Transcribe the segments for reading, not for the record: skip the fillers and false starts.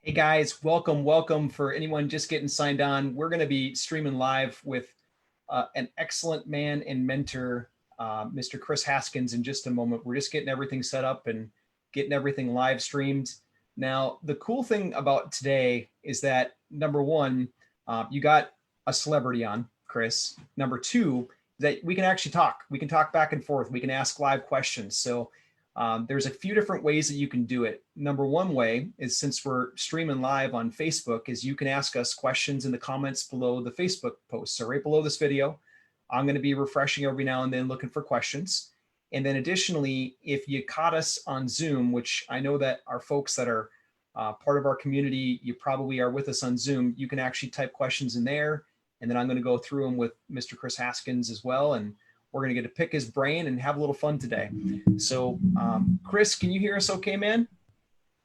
Hey guys, welcome for anyone just getting signed on. We're going to be streaming live with an excellent man and mentor, Mr. Kris Haskins, in just a moment. We're just getting everything set up and getting everything live streamed. Now, the cool thing about today is that number one, you got a celebrity on, Kris. Number two, that we can actually talk. We can talk back and forth. We can ask live questions. So there's a few different ways that you can do it. Number one way is, since we're streaming live on Facebook, is you can ask us questions in the comments below the Facebook post. So right below this video, I'm going to be refreshing every now and then looking for questions. And then additionally, if you caught us on Zoom, which I know that our folks that are part of our community, you probably are with us on Zoom, you can actually type questions in there. And then I'm going to go through them with Mr. Kris Haskins as well. And we're going to get to pick his brain and have a little fun today. So, Kris, can you hear us okay, man?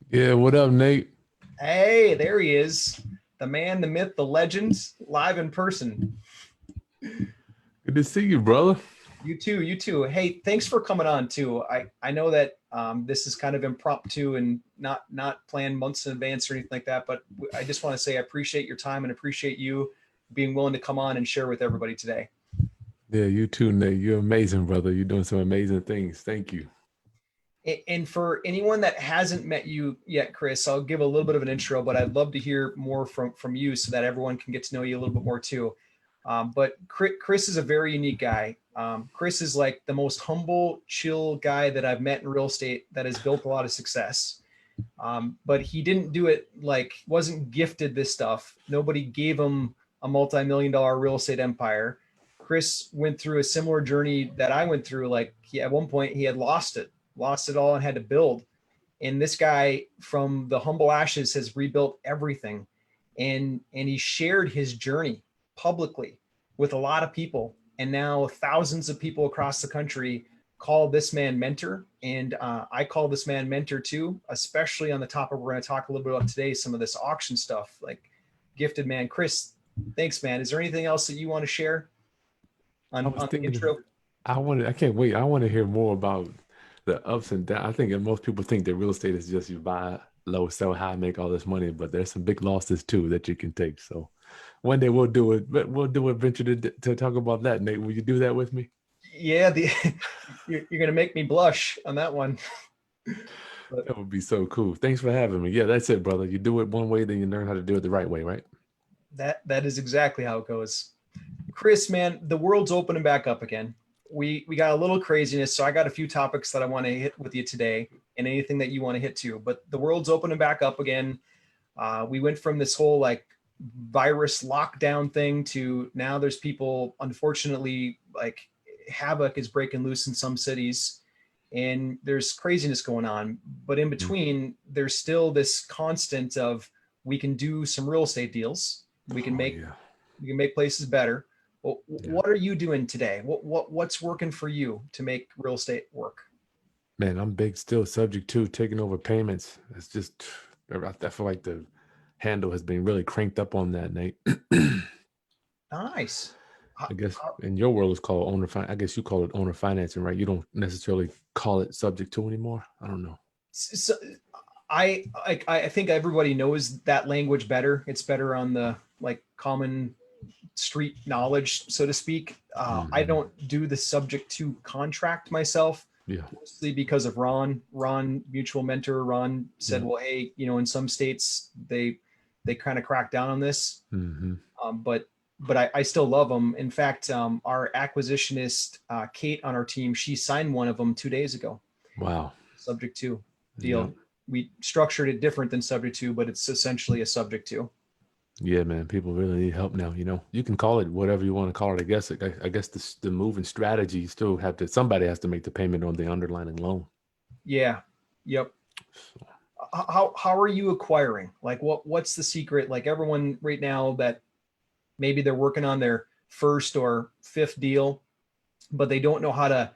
Yeah, what up, Nate? Hey, there he is. The man, the myth, the legend, live in person. Good to see you, brother. You too, you too. Hey, thanks for coming on too. I know that this is kind of impromptu and not planned months in advance or anything like that, but I just want to say I appreciate your time and appreciate you being willing to come on and share with everybody today. Yeah, you too, Nate. You're amazing, brother. You're doing some amazing things. Thank you. And for anyone that hasn't met you yet, Kris, I'll give a little bit of an intro, but I'd love to hear more from you so that everyone can get to know you a little bit more too. But Kris is a very unique guy. Kris is like the most humble, chill guy that I've met in real estate that has built a lot of success. But he didn't do it, like, wasn't gifted this stuff. Nobody gave him a multi-million-dollar real estate empire. Kris went through a similar journey that I went through. Like, at one point he had lost it all and had to build. And this guy from the humble ashes has rebuilt everything. And he shared his journey publicly with a lot of people. And now thousands of people across the country call this man mentor. And I call this man mentor too, especially on the topic we're going to talk a little bit about today, some of this auction stuff, like gifted man. Kris, thanks, man. Is there anything else that you want to share I was on the thinking, intro? I can't wait. I want to hear more about the ups and downs. I think that most people think that real estate is just you buy low, sell high, make all this money, but there's some big losses too that you can take. So one day we'll do it, but we'll do a venture to talk about that, Nate. Will you do that with me? Yeah, you're going to make me blush on that one. But That would be so cool. Thanks for having me. Yeah, that's it, brother. You do it one way, then you learn how to do it the right way, right? that is exactly how it goes. Kris, man, the world's opening back up again. We got a little craziness, so I got a few topics that I want to hit with you today, and anything that you want to hit too. But the world's opening back up again. We went from this whole like virus lockdown thing to now there's people, unfortunately, like havoc is breaking loose in some cities, and there's craziness going on. But in Mm. between, there's still this constant of we can do some real estate deals. We can Oh make yeah, we can make places better. Well, yeah. what are you doing today? What's working for you to make real estate work? Man, I'm big still subject to taking over payments. It's just I feel like the handle has been really cranked up on that, Nate. Nice. I guess in your world it's called I guess you call it owner financing, right? You don't necessarily call it subject to anymore. I don't know. So I think everybody knows that language better. It's better on the like common street knowledge, so to speak. I Hmm. don't do the subject to contract myself, Yeah, mostly because of Ron, mutual mentor. Ron said, yeah. well, hey, in some states they kind of crack down on this. Hmm. But I still love them. In fact, our acquisitionist, Kate on our team, she signed one of them 2 days ago. Wow. Subject to Yeah. deal. We structured it different than subject to, but it's essentially a subject to. Yeah, man. People really need help now. You can call it whatever you want to call it. I guess the move and strategy, you still have to, somebody has to make the payment on the underlying loan. Yeah. Yep. So, How are you acquiring? Like what's the secret? Like everyone right now that maybe they're working on their first or fifth deal, but they don't know how to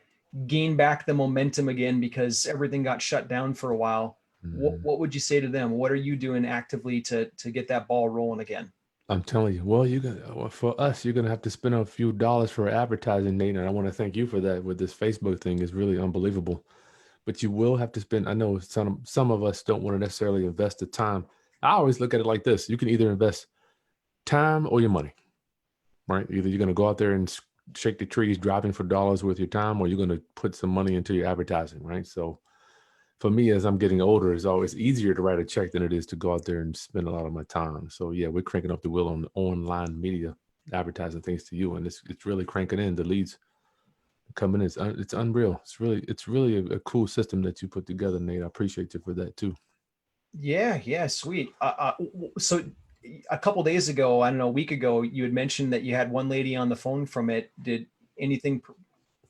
gain back the momentum again because everything got shut down for a while. mhm. What would you say to them? What are you doing actively to get that ball rolling again? I'm telling you, for us, you're gonna have to spend a few dollars for advertising, Nate, and I want to thank you for that. With this Facebook thing, is really unbelievable. But you will have to spend. I know some of us don't want to necessarily invest the time. I always look at it like this. You can either invest time or your money, right? Either you're going to go out there and shake the trees driving for dollars with your time, or you're going to put some money into your advertising, right? So for me, as I'm getting older, it's always easier to write a check than it is to go out there and spend a lot of my time. So yeah, we're cranking up the wheel on online media advertising things to you, and it's really cranking in. The leads coming in, it's unreal. It's really a cool system that you put together, Nate. I appreciate you for that too. Yeah, yeah, sweet. So a couple days ago, I don't know, a week ago, you had mentioned that you had one lady on the phone from it. Did anything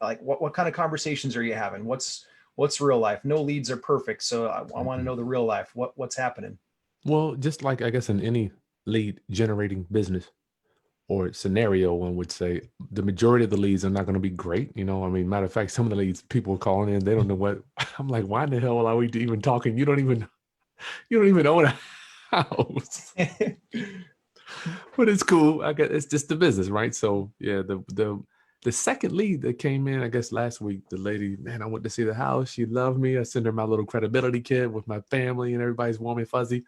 like what kind of conversations are you having? What's real life? No leads are perfect, so I want to Mhm. know the real life. What's happening? Well, just like I guess in any lead generating business or scenario, one would say the majority of the leads are not going to be great. I mean, matter of fact, some of the leads people are calling in, they don't know what. I'm like, why in the hell are we even talking? You don't even own a house. But it's cool. I guess it's just the business, right? So yeah, the second lead that came in, I guess last week, the lady, man, I went to see the house. She loved me. I sent her my little credibility kit with my family, and everybody's warm and fuzzy.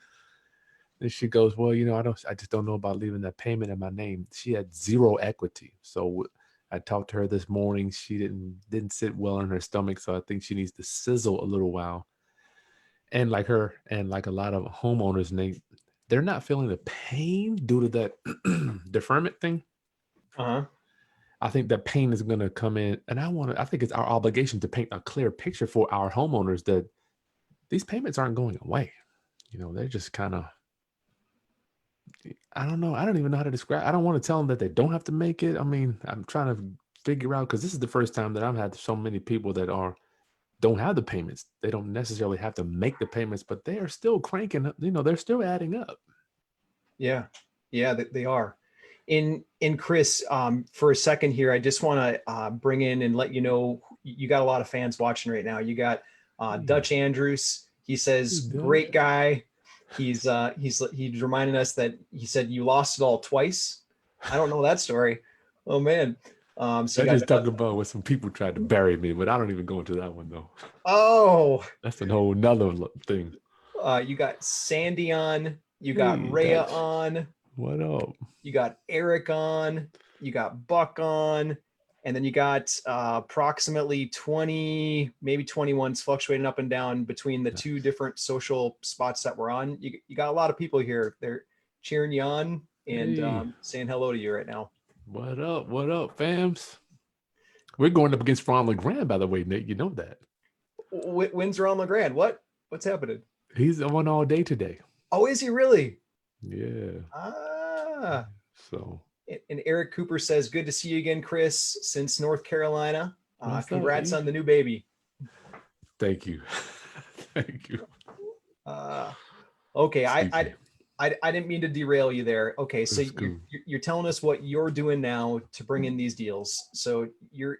And she goes, well, I just don't know about leaving that payment in my name. She had zero equity. So I talked to her this morning. She didn't sit well in her stomach. So I think she needs to sizzle a little while. And like her and like a lot of homeowners, they're not feeling the pain due to that deferment thing. Uh-huh. I think that pain is going to come in. And I think it's our obligation to paint a clear picture for our homeowners that these payments aren't going away. They're just kind of, I don't know. I don't even know how to describe. I don't want to tell them that they don't have to make it. I mean, I'm trying to figure out because this is the first time that I've had so many people that don't have the payments. They don't necessarily have to make the payments, but they are still cranking up. They're still adding up. Yeah, yeah, they are. In Kris, for a second here, I just want to bring in and let you know you got a lot of fans watching right now. You got Hey, Dutch Andrews. He hey, says, Dutch. "Great guy." He's reminding us that he said you lost it all twice. I don't know that story. Oh man. So you I got just talking about when some people tried to bury me, but I don't even go into that one though. oh That's a whole nother thing. you got Sandy on. You got Hey, Rhea Dutch. on. What up? You got Eric on, you got Buck on, and then you got approximately 20, maybe 21s fluctuating up and down between the two Nice. different social spots that we're on. You got a lot of people here. They're cheering you on and Hey, saying hello to you right now. what up? What up, fams? We're going up against Ron LeGrand, by the way, Nate. You know that. Wins are on LeGrand. What's happening? He's on all day today. Oh, is he really? Yeah. Ah. So And Eric Cooper says, "Good to see you again, Kris, since North Carolina. what's up, Congrats E? on the new baby." Thank you. Thank you. Uh, Okay, Excuse me. I didn't mean to derail you there. Okay, so It's cool. you're telling us what you're doing now to bring in these deals. So you're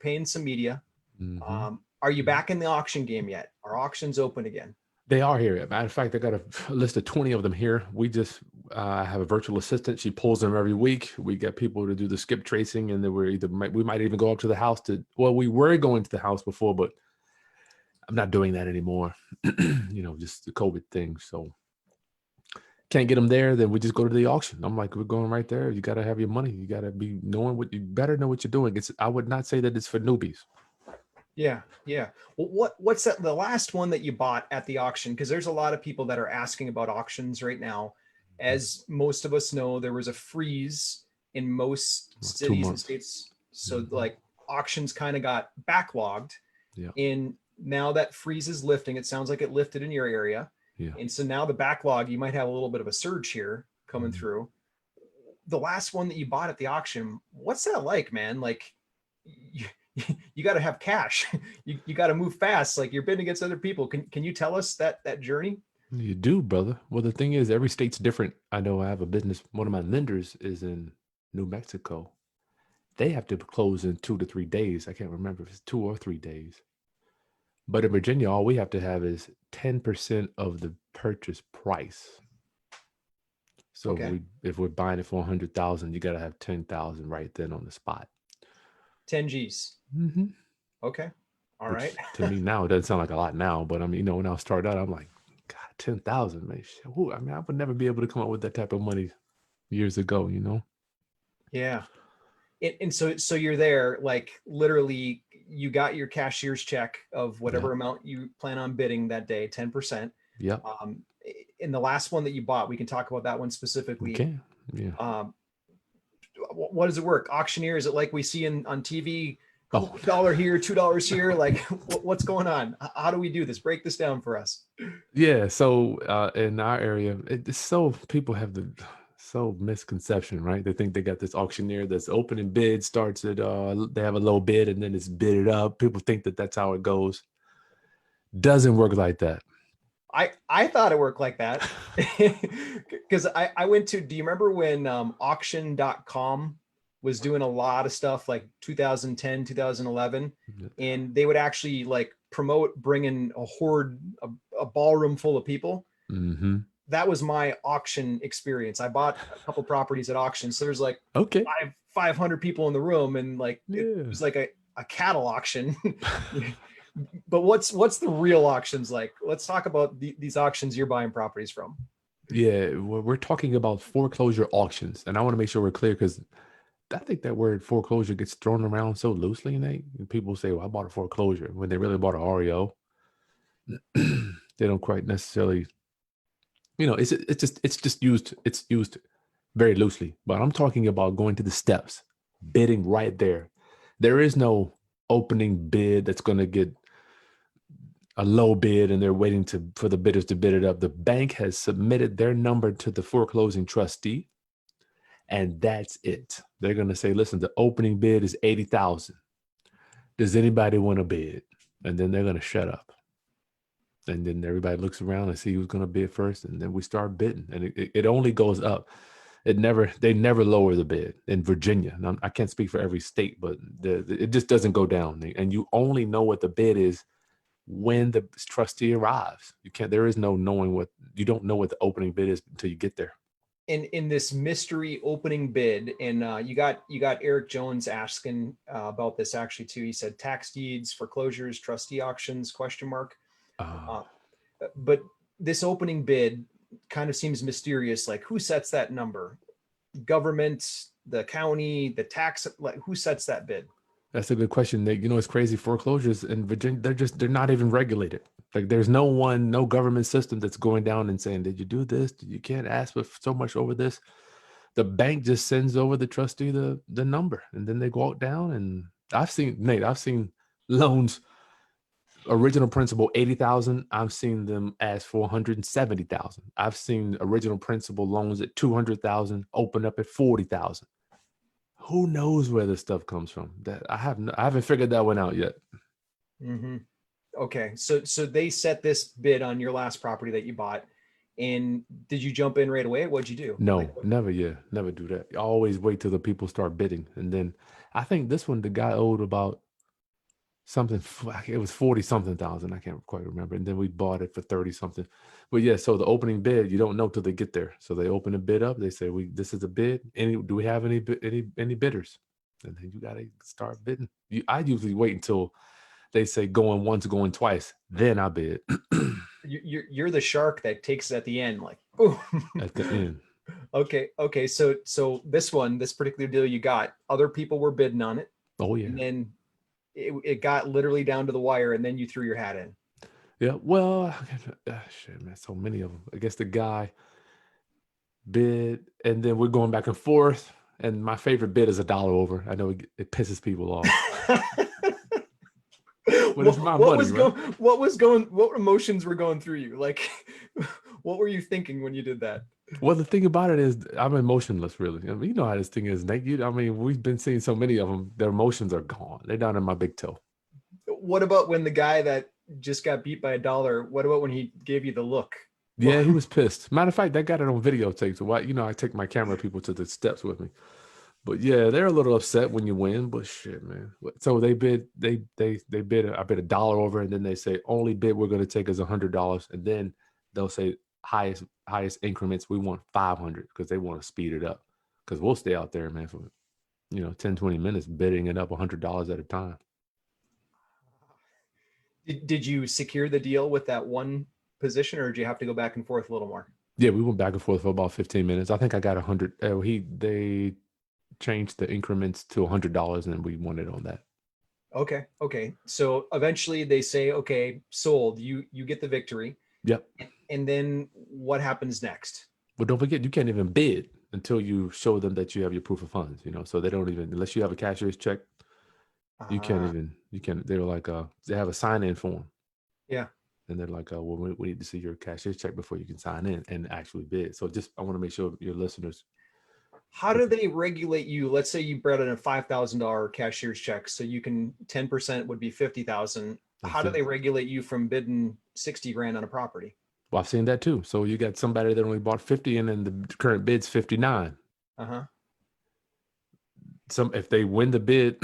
paying some media. Mm-hmm. Are you back in the auction game yet? Are auctions open again? They are here. Matter of fact, I got a list of 20 of them here. We just have a virtual assistant. She pulls them every week. We get people to do the skip tracing, and then we might even go up to the house well, we were going to the house before, but I'm not doing that anymore. Just the COVID thing. So can't get them there. Then we just go to the auction. I'm like, we're going right there. You got to have your money. You got to be knowing you better know what you're doing. I would not say that it's for newbies. Yeah, yeah. Well, what's that? The last one that you bought at the auction? Because there's a lot of people that are asking about auctions right now. As most of us know, there was a freeze in most Like 2 cities and months. states, so Mm-hmm. like auctions kind of got backlogged. Yeah. And now that freeze is lifting. It sounds like it lifted in your area. Yeah. And so now the backlog, you might have a little bit of a surge here coming Mm-hmm. through. The last one that you bought at the auction, what's that like, man? Like you, you got to have cash. You got to move fast. Like you're bidding against other people. Can you tell us that journey? You do, brother. Well, the thing is, every state's different. I know I have a business. One of my lenders is in New Mexico. They have to close in 2 to 3 days. I can't remember if it's 2 or 3 days. But in Virginia, all we have to have is 10% of the purchase price. So if Okay. we're buying it for 100,000, you got to have 10,000 right then on the spot. 10 G's. Mm-hmm. Okay. All right. Which to me now it doesn't sound like a lot now, but I mean, when I started out, I'm like, God 10,000, man. I mean, I would never be able to come up with that type of money years ago, you know? Yeah. And so you're there, like literally you got your cashier's check of Yeah. whatever amount you plan on bidding that day, 10%. Yep. Um, in the last one that you bought, we can talk about that one We specifically. can. Yeah. What does it work? Auctioneer? Is it like we see on TV? Oh, $1 here, $2 here. Like what's going on? How do we do this? Break this down for us. yeah. So in our area, it's so people have the so misconception, right? They think they got this auctioneer that's opening bid, starts at they have a low bid and then it's bidded up. People think that that's how it goes. Doesn't work like that. I thought it worked like that because I went to, do you remember when auction.com was doing a lot of stuff like 2010, 2011, and they would actually like promote bringing a horde, a ballroom full of people. Mm-hmm. That was my auction experience. I bought a couple properties at auction. So there's like Okay. 500 people in the room, and like it Yeah. was like a cattle auction. But what's the real auctions like? Let's talk about these auctions you're buying properties from. Yeah, we're talking about foreclosure auctions, and I want to make sure we're clear because I think that word foreclosure gets thrown around so loosely, Nate. And people say, "Well, I bought a foreclosure," when they really bought an REO. They don't quite necessarily, it's used very loosely. But I'm talking about going to the steps, bidding right there. There is no opening bid that's going to get a low bid and they're waiting for the bidders to bid it up. The bank has submitted their number to the foreclosing trustee, and that's it. They're going to say, listen, the opening bid is 80,000. Does anybody want to bid? And then they're going to shut up. And then everybody looks around and see who's going to bid first. And then we start bidding, and it only goes up. They never lower the bid in Virginia. Now, I can't speak for every state, but it just doesn't go down. And you only know what the bid is when the trustee arrives. There is no knowing you don't know what the opening bid is until you get there. In this mystery opening bid, and you got Eric Jones asking about this actually too. He said tax deeds, foreclosures, trustee auctions, question mark. But this opening bid kind of seems mysterious. Like who sets that number? Government, the county, the tax, like who sets that bid? That's a good question, Nick. It's crazy. Foreclosures in Virginia, they're not even regulated. Like there's no government system that's going down and saying, did you do this? You can't ask for so much over this. The bank just sends over the trustee the number, and then they go out down. And I've seen loans, original principal 80,000. I've seen them ask for 170,000. I've seen original principal loans at 200,000 open up at 40,000. Who knows where this stuff comes from? That I haven't figured that one out yet. Mm-hmm. Okay, so they set this bid on your last property that you bought, and did you jump in right away? What'd you do? No, never. Yeah, never do that. You always wait till the people start bidding, and then I think this one the guy owed about something. It was 40 something thousand. I can't quite remember. And then we bought it for 30 something. But yeah, so the opening bid you don't know till they get there. So they open a bid up. They say, this is a bid. Do we have any bidders? And then you gotta start bidding. I usually wait until they say going once, going twice, then I bid. You're the shark that takes it at the end, like boom. At the end. Okay. So this particular deal you got, other people were bidding on it. Oh yeah. And then it got literally down to the wire, and then you threw your hat in. Yeah. Well, shit, man. So many of them. I guess the guy bid, and then we're going back and forth. And my favorite bid is $1 over. I know it pisses people off. But it's my money, right? What emotions were going through you? Like, what were you thinking when you did that? Well, the thing about it is I'm emotionless, really. I mean, you know how this thing is, Nate. We've been seeing so many of them. Their emotions are gone. They're down in my big toe. What about when the guy that just got beat by $1, what about when he gave you the look? Yeah, he was pissed. Matter of fact, I got it on videotape. So I take my camera people to the steps with me. But yeah, they're a little upset when you win. But shit, man. So they bid. I bid $1 over, and then they say only bid we're going to take is $100, and then they'll say highest increments we want 500 because they want to speed it up. Because we'll stay out there, man, for 10-20 minutes bidding it up $100 at a time. Did you secure the deal with that one position, or did you have to go back and forth a little more? Yeah, we went back and forth for about 15 minutes. I think I got 100. They changed the increments to $100, and we won it on that. Okay. Okay. So eventually they say, okay, sold. You get the victory. Yep. And then what happens next? But don't forget, you can't even bid until you show them that you have your proof of funds. So they don't even, unless you have a cashier's check, you can't Uh, even. You can. They're like, they have a sign-in form, yeah. and they're like, well, we need to see your cashier's check before you can sign in and actually bid. So just, I want to make sure your listeners. How do they regulate you? Let's say you brought in a $5,000 cashier's check, so you can 10% would be 50,000. How do Okay. they regulate you from bidding 60 grand on a property? Well, I've seen that too. So you got somebody that only bought 50, and then the current bid's 59. Uh-huh. If they win the bid,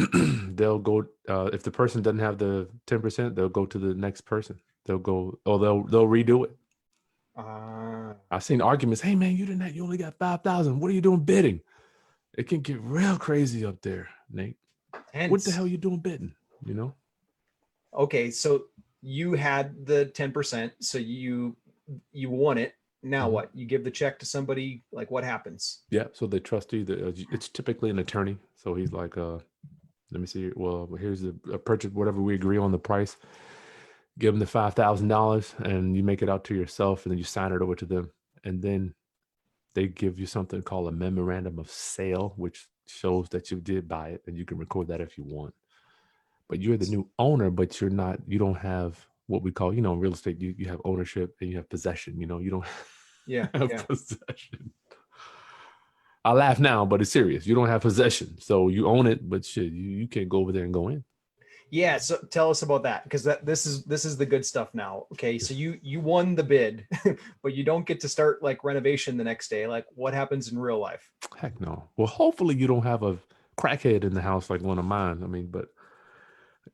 they'll go. If the person doesn't have the 10%, they'll go to the next person. They'll go, or they'll redo it. Uh, I've seen arguments. Hey man, you only got 5,000. What are you doing bidding? It can get real crazy up there, Nate. What the Tense. hell are you doing bidding? Okay, so you had the 10%, so you won it. Now Mhm. what? You give the check to somebody, like what happens? Yeah. So they trust you. It's typically an attorney. So he's like, let me see. Well, here's a purchase, whatever we agree on the price. Give them the $5,000, and you make it out to yourself, and then you sign it over to them, and then they give you something called a memorandum of sale, which shows that you did buy it, and you can record that if you want. But you're the new owner, but you're not. You don't have what we call, in real estate. You have ownership and you have possession. You don't Yeah, have yeah. possession. I laugh now, but it's serious. You don't have possession, so you own it, but shit, you can't go over there and go in. Yeah, so tell us about that, because this is the good stuff now. Okay, so you won the bid, but you don't get to start like renovation the next day. Like what happens in real life? Heck no. Well, hopefully you don't have a crackhead in the house like one of mine. I mean, but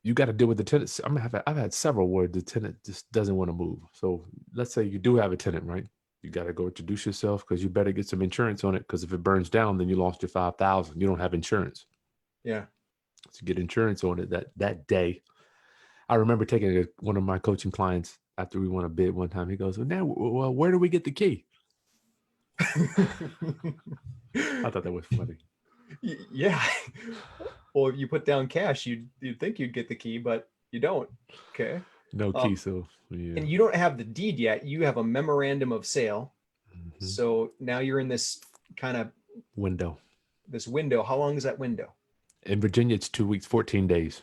you got to deal with the tenants. I mean, I've had several where the tenant just doesn't want to move. So let's say you do have a tenant, right? You got to go introduce yourself, because you better get some insurance on it. Because if it burns down, then you lost your 5,000. You don't have insurance. Yeah. So get insurance on it that day. I remember taking one of my coaching clients after we won a bid one time. He goes, well, where do we get the key? I thought that was funny. Yeah. Well, if you put down cash, you'd think you'd get the key, but you don't. Okay. No Um, key. So yeah. and you don't have the deed yet. You have a memorandum of sale. Mhm. So now you're in this kind of Window. this window. How long is that window? In Virginia, it's 2 weeks, 14 days.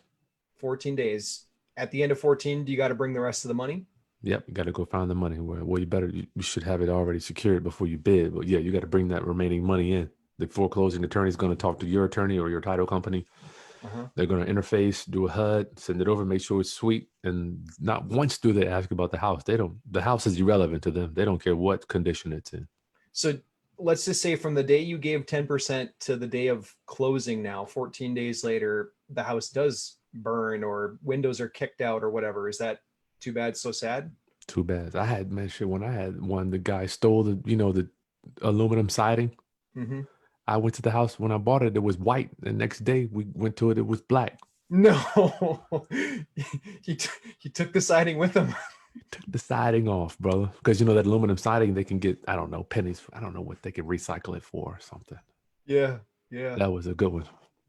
14 days. At the end of 14, do you got to bring the rest of the money? Yep, you got to go find the money. Well, you should have it already secured before you bid. But yeah, you got to bring that remaining money in. The foreclosing attorney is going to talk to your attorney or your title company. Uh-huh. They're going to interface, do a HUD, send it over, make sure it's sweet. And not once do they ask about the house. The house is irrelevant to them. They don't care what condition it's in. So let's just say from the day you gave 10% to the day of closing now, 14 days later, the house does burn or windows are kicked out or whatever. Is that too bad, so sad? Too bad. I had mentioned when I had one, the guy stole the aluminum siding. Mm-hmm. I went to the house when I bought it. It was white. The next day we went to it. It was black. No, he took the siding with him. Took the siding off, brother. Because that aluminum siding, they can get, I don't know, pennies. I don't know what they can recycle it for or something. Yeah, yeah. That was a good one.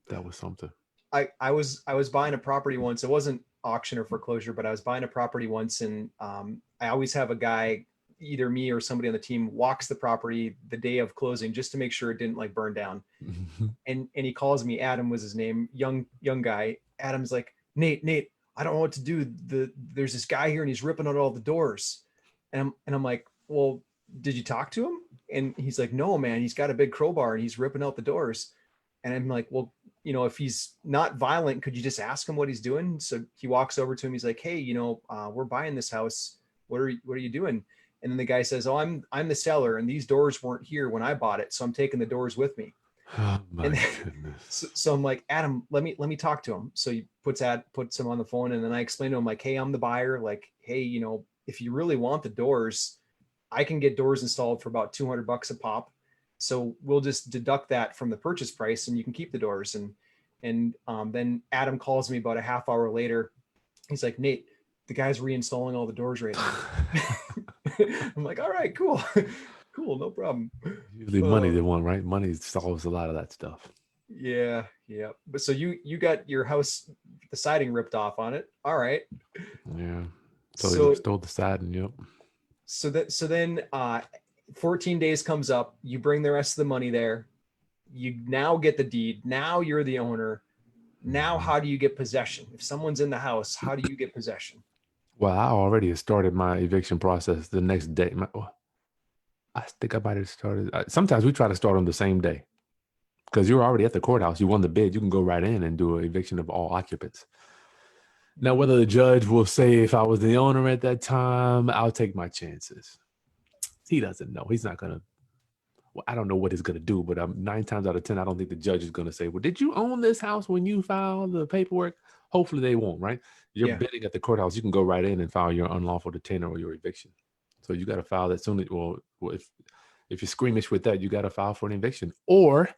That was something. I was buying a property once. It wasn't auction or foreclosure, but I was buying a property once, and I always have a guy, either me or somebody on the team, walks the property the day of closing just to make sure it didn't like burn down. And he calls me. Adam was his name, young guy. Adam's like, Nate, I don't know what to do. There's this guy here and he's ripping out all the doors, and I'm like, well, did you talk to him? And he's like, no, man, he's got a big crowbar and he's ripping out the doors. And I'm like, well, if he's not violent, could you just ask him what he's doing? So he walks over to him. He's like, hey, we're buying this house. What are you doing? And then the guy says, oh, I'm the seller, and these doors weren't here when I bought it, so I'm taking the doors with me. Oh my And goodness. so I'm like, Adam, let me talk to him. So he puts him on the phone, and then I explain to him like, hey, I'm the buyer. Like, hey, if you really want the doors, I can get doors installed for about $200 a pop. So we'll just deduct that from the purchase price, and you can keep the doors. And then Adam calls me about a half hour later. He's like, Nate, the guy's reinstalling all the doors right now. I'm like, all right, cool. Cool, no problem. Usually money Uh, they want, right? Money solves a lot of that stuff. yeah, yeah. But so you got your house, the siding ripped off on it. All right. Yeah. So they So stole the side and yep. so then 14 days comes up, you bring the rest of the money there. You now get the deed. Now you're the owner. Now Mhm. how do you get possession? If someone's in the house, how do you get possession? Well, I already started my eviction process the next day. I think I might have started. Sometimes we try to start on the same day because you're already at the courthouse. You won the bid. You can go right in and do an eviction of all occupants. Now, whether the judge will say if I was the owner at that time, I'll take my chances. He doesn't know. He's not gonna. Well, I don't know what he's gonna do, but 9 times out of 10, I don't think the judge is gonna say, "Well, did you own this house when you filed the paperwork?" Hopefully, they won't. Right? You're Yeah. bidding at the courthouse. You can go right in and file your unlawful detainer or your eviction. So you got to file that soon. Well, if you're squeamish with that, you got to file for an eviction. Or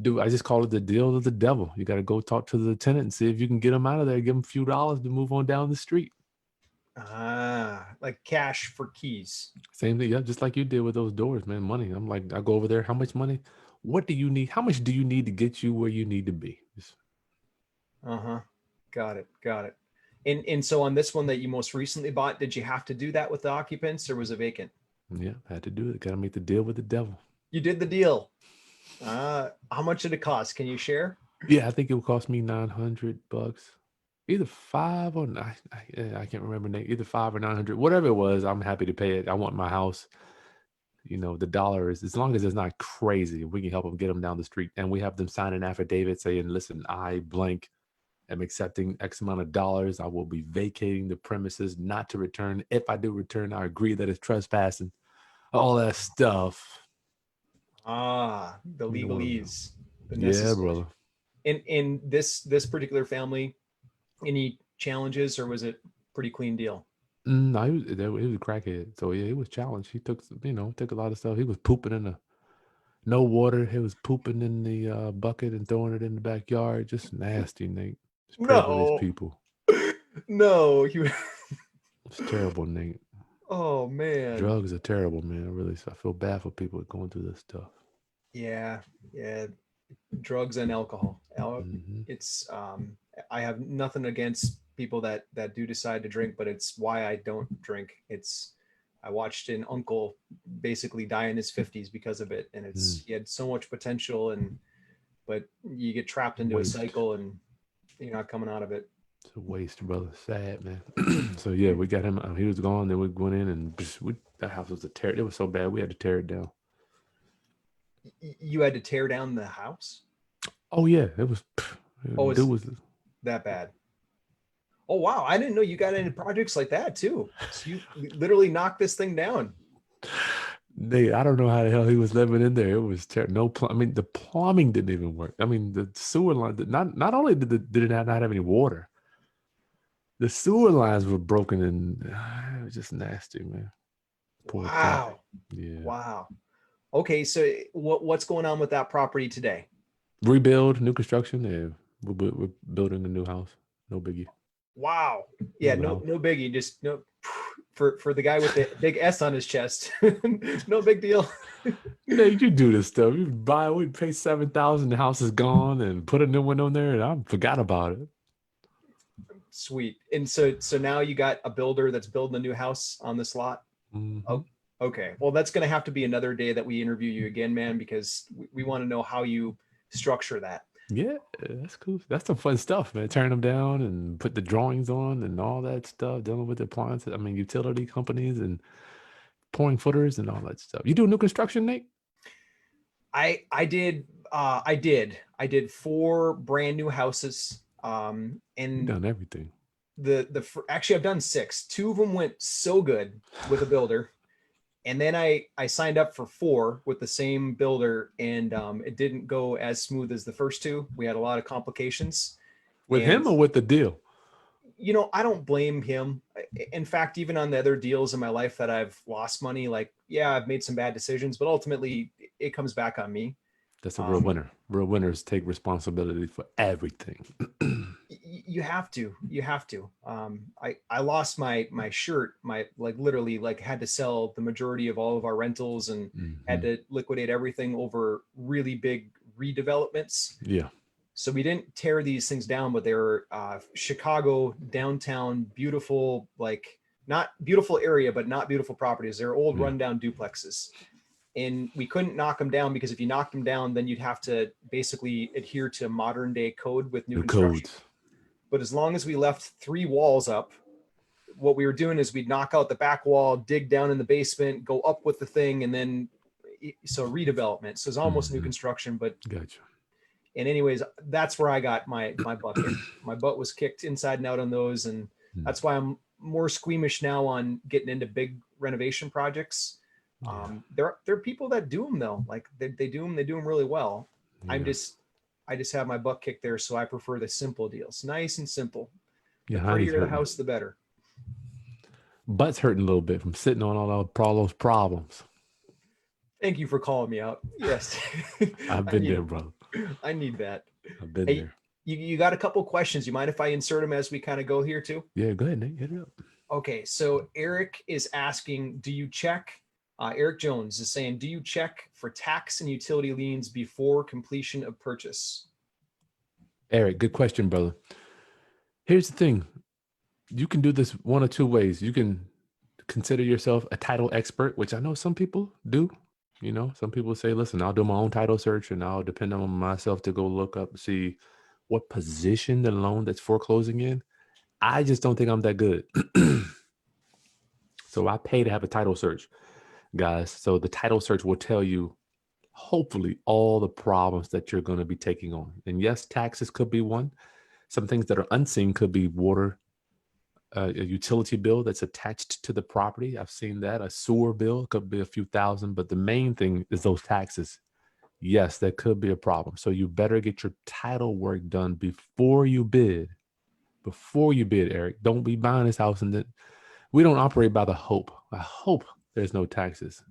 do I just call it the deal of the devil? You got to go talk to the tenant and see if you can get them out of there, give them a few dollars to move on down the street. Like cash for keys. Same thing, yeah, just like you did with those doors, man. Money. I'm like, I go over there. How much money? What do you need? How much do you need to get you where you need to be? Uh-huh. Got it. Got it. And so on this one that you most recently bought, did you have to do that with the occupants or was it vacant? Yeah, had to do it. Got to make the deal with the devil. You did the deal. How much did it cost? Can you share? Yeah, I think it would cost me $900. Either five or nine. I can't remember name. Either 5 or 900, whatever it was. I'm happy to pay it. I want my house. The dollar is as long as it's not crazy. We can help them get them down the street, and we have them sign an affidavit saying, "Listen, I blank am accepting X amount of dollars. I will be vacating the premises, not to return. If I do return, I agree that it's trespassing." All that stuff. The You don't want to. legalese, the Yeah, necessary. brother. In this particular family, any challenges or was it pretty clean deal? No, he was a crackhead. So yeah, he was challenged. He took a lot of stuff. He was pooping in the no water. He was pooping in the bucket and throwing it in the backyard. Just nasty, Nate. Just pray for these No, people. no, you. It's terrible, Nate. Oh man. Drugs are terrible, man. I feel bad for people going through this stuff. Yeah, yeah. Drugs and alcohol. Hmm. It's I have nothing against people that do decide to drink, but it's why I don't drink. It's I watched an uncle basically die in his 50s because of it, and Mm, he had so much potential, and but you get trapped into a waste. cycle and you're not coming out of it. It's a waste, brother. Sad, man. So yeah, we got him. He was gone. Then we went in and that house was a tear. It was so bad we had to tear it down. You had to tear down the house. Oh yeah, it was. Oh, Dude is was. that bad? Oh wow, I didn't know you got into projects like that too. So you literally knocked this thing down. I don't know how the hell he was living in there. It was terrible. No, I mean, the plumbing didn't even work. I mean, the sewer line. Not only did it not have any water, the sewer lines were broken, and it was just nasty, man. Poor cat. Wow. Yeah. Wow. Okay, so what's going on with that property today? Rebuild, new construction. Yeah, we're building a new house. No biggie. Wow. Yeah, New no house. no biggie, just no for the guy with the big S on his chest. No big deal. Nate, you do this stuff. We pay 7,000. The house is gone, and put a new one on there, and I forgot about it. Sweet. And so now you got a builder that's building a new house on this lot. Hmm. Oh, okay. Well, that's going to have to be another day that we interview you again, man, because we want to know how you structure that. Yeah, that's cool. That's some fun stuff, man. Tearing them down and put the drawings on and all that stuff. Dealing with the appliances. I mean, utility companies and pouring footers and all that stuff. You do new construction, Nate? I did four brand new houses. You And done everything. actually I've done six. Two of them went so good with a builder, and then I signed up for four with the same builder, and it didn't go as smooth as the first two. We had a lot of complications, With and him or with the deal? I don't blame him. In fact, even on the other deals in my life that I've lost money, like yeah, I've made some bad decisions, but ultimately it comes back on me. That's a real Um, winner. Real winners take responsibility for everything. You have to. You have to. I lost my shirt. My like literally like had to sell the majority of all of our rentals and had Hmm. to liquidate everything over really big redevelopments. Yeah. So we didn't tear these things down, but they were Chicago downtown, beautiful, like not beautiful area, but not beautiful properties. They're old Yeah. rundown duplexes. And we couldn't knock them down because if you knocked them down, then you'd have to basically adhere to modern day code with new New construction. codes. But as long as we left 3 walls up, what we were doing is we'd knock out the back wall, dig down in the basement, go up with the thing, and then so redevelopment. So it's almost new Hmm. construction, but Gotcha. and anyways, that's where I got my butt kicked. My butt was kicked inside and out on those, and Mm. that's why I'm more squeamish now on getting into big renovation projects. Yeah. There are people that do them though, like they do them really well. I'm Yeah. just I just have my butt kicked there, so I prefer the simple deals, nice and simple. The Your honey's prettier the hurting. house, the better. Butt's hurting a little bit from sitting on all those problems. Thank you for calling me out. Yes, I've I been need there, brother. I need that. I've been Hey, there. you got a couple questions. You mind if I insert them as we kind of go here too? Yeah, go ahead, Nate. Hit it up. Okay, so Eric is asking, do you check? Eric Jones is saying, do you check for tax and utility liens before completion of purchase? Eric, good question, brother. Here's the thing. You can do this one or two ways. You can consider yourself a title expert, which I know some people do. You know, some people say, listen, I'll do my own title search and I'll depend on myself to go look up, see what position the loan that's foreclosing in. I just don't think I'm that good. So I pay to have a title search, guys. So the title search will tell you, hopefully, all the problems that you're going to be taking on. And yes, taxes could be one. Some things that are unseen could be water, a utility bill that's attached to the property. I've seen that. A sewer bill could be a few thousand, but the main thing is those taxes. Yes, that could be a problem. So you better get your title work done before you bid. Before you bid, Eric. Don't be buying this house and then we don't operate by the hope. I hope there's no taxes.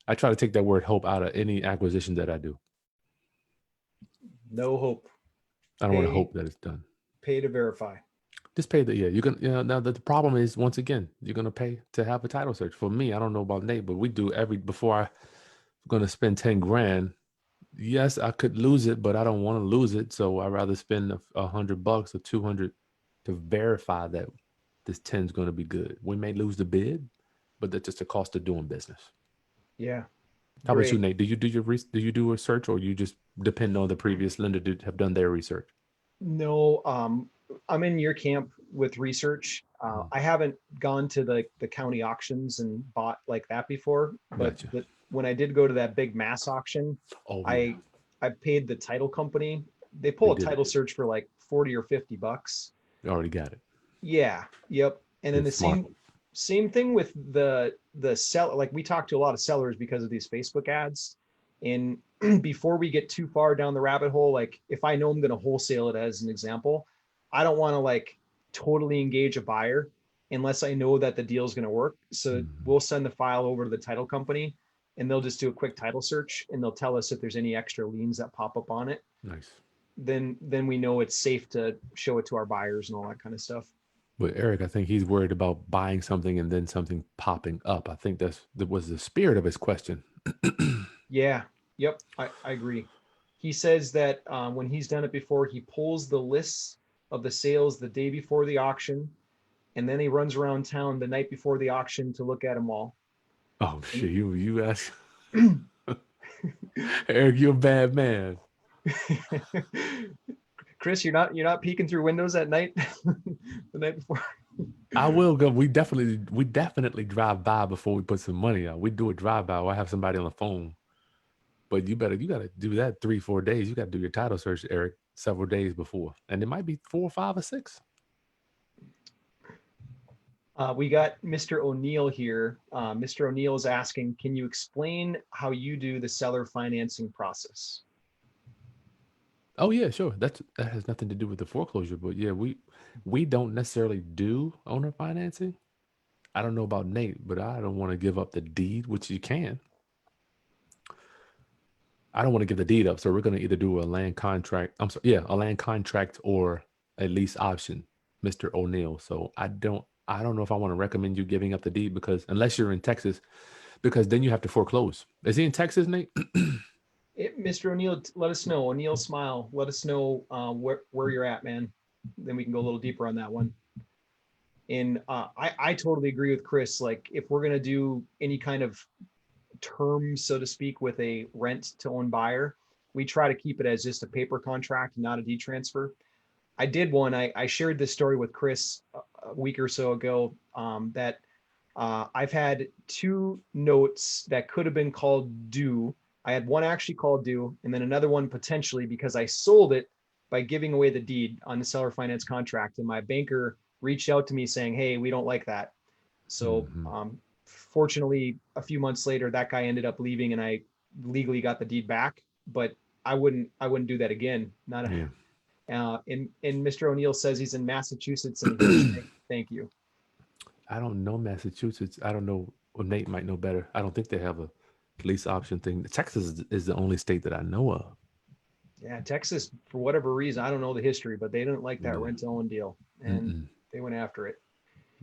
I try to take that word hope out of any acquisition that I do. No hope. I don't want to Pay hope that it's done. pay to verify. Just pay the yeah. You can now the problem is once again you're gonna pay to have a title search. For me, I don't know about Nate, but we do every before I'm gonna spend 10 grand. Yes, I could lose it, but I don't want to lose it. So I'd rather spend $100 or 200 to verify that this 10 is gonna be good. We may lose the bid, but that's just the cost of doing business. Yeah, How about you, great. Nate? Do you do do you do a search or you just depend on the previous lender to have done their research? No, I'm in your camp with research. Mm, I haven't gone to the county auctions and bought like that before, but gotcha. when I did go to that big mass auction, Oh yeah, I I paid the title company. They they pull a did it. title search for like 40 or $50. They already got it. Yeah, yep. And then It's the smart. same thing with the sell. Like we talk to a lot of sellers because of these Facebook ads. And before we get too far down the rabbit hole, like if I know I'm going to wholesale it as an example, I don't want to like totally engage a buyer unless I know that the deal is going to work. So Mm, we'll send the file over to the title company and they'll just do a quick title search and they'll tell us if there's any extra liens that pop up on it. nice. Then we know it's safe to show it to our buyers and all that kind of stuff. But Eric, I think he's worried about buying something and then something popping up. I think that was the spirit of his question. Yeah. Yep. I agree. He says that when he's done it before, he pulls the lists of the sales the day before the auction, and then he runs around town the night before the auction to look at them all. Oh And shit, you ask Eric, you're a bad man. Kris, you're not peeking through windows at night the night before. I will go. We definitely drive by before we put some money out. We do a drive by. I have somebody on the phone. But you gotta do that 3, 4 days. You gotta do your title search, Eric, several days before. And it might be 4, 5, or 6. We got Mr. O'Neill here. Mr. O'Neill is asking, can you explain how you do the seller financing process? Oh yeah, sure. That has nothing to do with the foreclosure, but yeah, we don't necessarily do owner financing. I don't know about Nate, but I don't want to give up the deed, which you can. I don't want to give the deed up, so we're going to either do a land contract. I'm sorry, yeah, a land contract or a lease option. Mr. O'Neill. So I don't know if I want to recommend you giving up the deed, because unless you're in Texas, because then you have to foreclose. Is he in Texas, Nate? Mr. O'Neill, let us know. O'Neill Smile, let us know where you're at, man. Then we can go a little deeper on that one. And I totally agree with Kris. Like, if we're gonna do any kind of term, so to speak, with a rent to own buyer, we try to keep it as just a paper contract, not a deed transfer. I did one. I shared this story with Kris a week or so ago, that I've had two notes that could have been called due. I had one actually called due, and then another one potentially because I sold it by giving away the deed on the seller finance contract. And my banker reached out to me saying, "Hey, we don't like that." So, Hmm. fortunately, a few months later, that guy ended up leaving, and I legally got the deed back. But I wouldn't do that again. Not a, Yeah. and Mr. O'Neill says he's in Massachusetts, and he goes, thank you. I don't know Massachusetts. I don't know. Well, Nate might know better. I don't think they have a lease option thing. Texas is the only state that I know of. Yeah, Texas, for whatever reason, I don't know the history, but they didn't like that Yeah. rent to own deal, and Mm-mm. they went after it.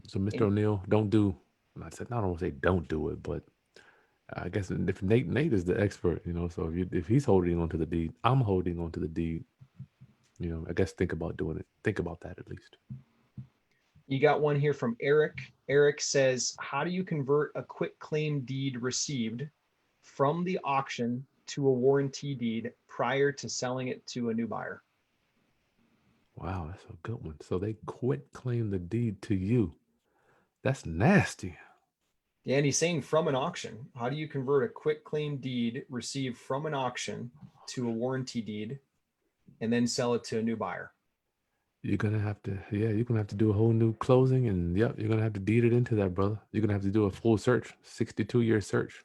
So, Mr. And O'Neill, don't do. I said, I don't want to say don't do it, but I guess if Nate is the expert, so if he's holding on to the deed, I'm holding on to the deed. I guess think about doing it. Think about that at least. you got one here from Eric. Eric says, "How do you convert a quit claim deed received from the auction to a warranty deed prior to selling it to a new buyer?" Wow, that's a good one. So they quit claim the deed to you. That's nasty. Yeah, and he's saying from an auction. How do you convert a quit claim deed received from an auction to a warranty deed and then sell it to a new buyer? You're gonna have to do a whole new closing, and yep, you're gonna have to deed it into that, brother. You're gonna have to do a full search, 62-year search.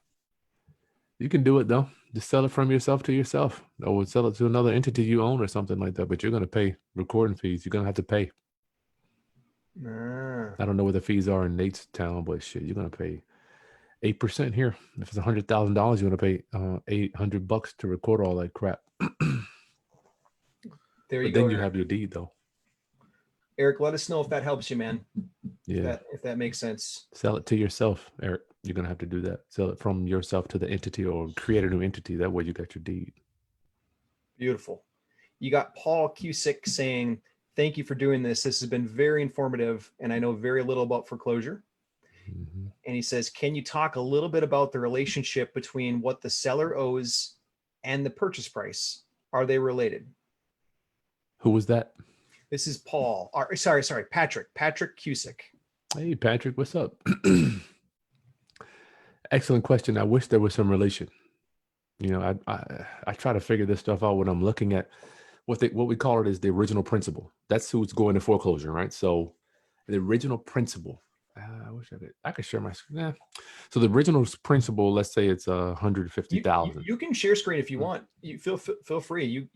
You can do it though. Just sell it from yourself to yourself, or sell it to another entity you own or something like that. But you're gonna pay recording fees. You're gonna have to pay. Ah, I don't know what the fees are in Nate's town, but shit, you're gonna pay 8% here. If it's $100,000, you're gonna pay $800 to record all that crap. there you But go, then you Eric. have your deed though. Eric, let us know if that helps you, man. If Yeah. that makes sense. Sell it to yourself, Eric. You're gonna have to do that. Sell it from yourself to the entity, or create a new entity. That way you got your deed. Beautiful. You got Paul Cusick saying, "Thank you for doing this. This has been very informative, and I know very little about foreclosure." Hmm. And he says, "Can you talk a little bit about the relationship between what the seller owes and the purchase price? Are they related?" Who was that? This is Paul. Sorry, Patrick. Patrick Cusick. Hey, Patrick, what's up? Excellent question. I wish there was some relation. I try to figure this stuff out when I'm looking at what we call it is the original principal. That's who's going to foreclosure, right? So the original principal. I wish I could share my screen. So the original principal, let's say it's 150,000. You can share screen if you want. You feel free. You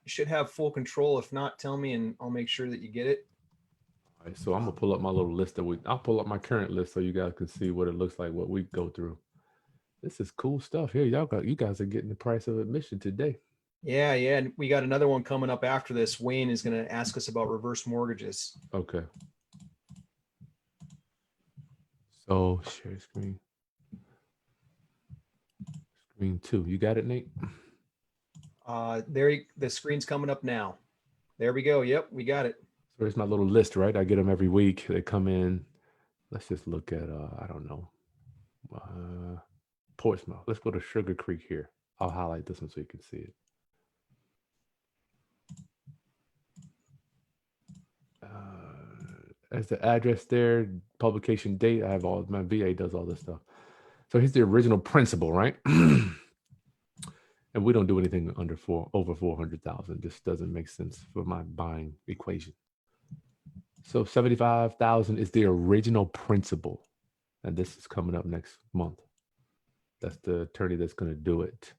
should have full control. If not, tell me and I'll make sure that you get it. All right, so I'm gonna pull up my little list I'll pull up my current list so you guys can see what it looks like, what we go through. This is cool stuff here. You guys are getting the price of admission today. Yeah, yeah. And we got another one coming up after this. Wayne is going to ask us about reverse mortgages. Okay. So share screen. Screen two. You got it, Nate? The screen's coming up now. There we go. Yep, we got it. So there's my little list, right? I get them every week. They come in. Let's just look at I don't know. Portsmouth. Let's go to Sugar Creek here. I'll highlight this one so you can see it. As the address there, publication date. I have all my VA does all this stuff. So here's the original principle, right? And we don't do anything over 400,000. Just doesn't make sense for my buying equation. So 75,000 is the original principle, and this is coming up next month. That's the attorney that's going to do it.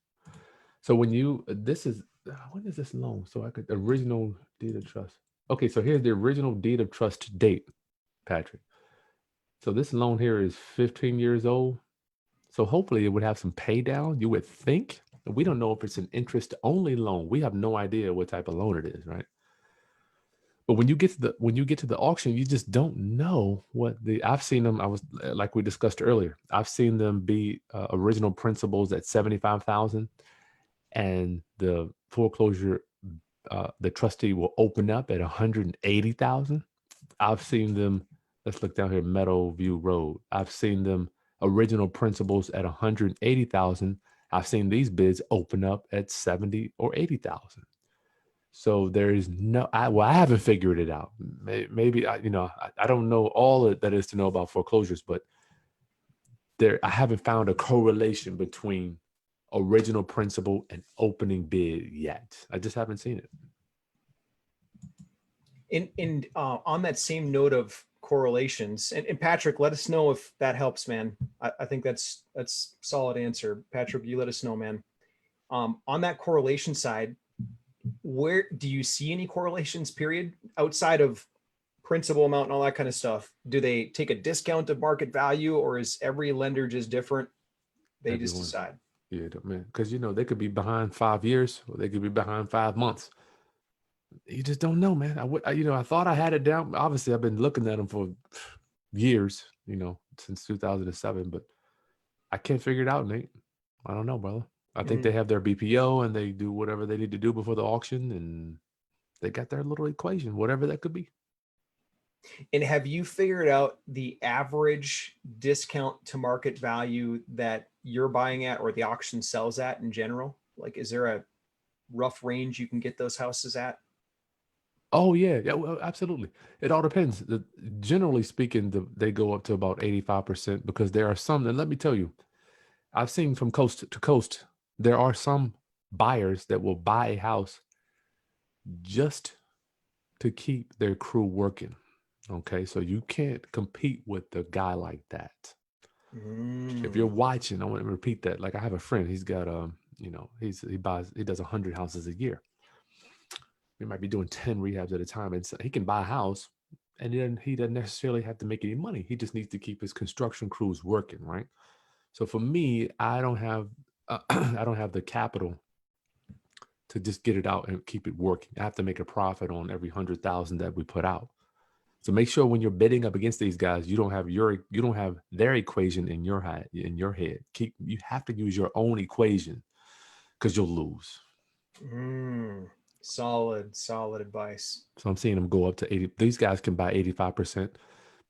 So when is this loan? So I could original deed of trust. Okay, so here's the original deed of trust date, Patrick. So this loan here is 15 years old. So hopefully it would have some pay down, you would think. We don't know if it's an interest only loan. We have no idea what type of loan it is, right? But when you get to the auction, you just don't know what the. I've seen them. I was like we discussed earlier. I've seen them be original principals at 75,000, and the foreclosure, the trustee will open up at 180,000. I've seen them. Let's look down here, Meadowview Road. I've seen them original principals at 180,000. I've seen these bids open up at 70 or 80,000. So there's no, I haven't figured it out. Maybe I don't know all that is to know about foreclosures, but I haven't found a correlation between original principal and opening bid yet. I just haven't seen it. On that same note of correlations, and Patrick, let us know if that helps, man. I think that's solid answer. Patrick, you let us know, man. On that correlation side, where do you see any correlations, period, outside of principal amount and all that kind of stuff? Do they take a discount of market value, or is every lender just different? They just decide. Yeah, man, because they could be behind 5 years, or they could be behind 5 months. You just don't know, man. I thought I had it down. Obviously, I've been looking at them for years, since 2007, but I can't figure it out, Nate. I don't know, brother. I think they have their BPO and they do whatever they need to do before the auction, and they got their little equation, whatever that could be. And have you figured out the average discount to market value that you're buying at or the auction sells at in general? Like, is there a rough range you can get those houses at? Oh yeah, well, absolutely. It all depends. Generally speaking, they go up to about 85% because there are some, and let me tell you, I've seen from coast to coast, there are some buyers that will buy a house just to keep their crew working. Okay, so you can't compete with the guy like that. If you're watching, I want to repeat that. Like I have a friend, he's got he does 100 houses a year. He might be doing 10 rehabs at a time, and so he can buy a house, and then he doesn't necessarily have to make any money. He just needs to keep his construction crews working, right? So for me, I don't have the capital to just get it out and keep it working. I have to make a profit on every 100,000 that we put out. So make sure when you're bidding up against these guys, you don't have their equation in your head. You have to use your own equation, because you'll lose. Solid advice. So I'm seeing them go up to 80. These guys can buy 85%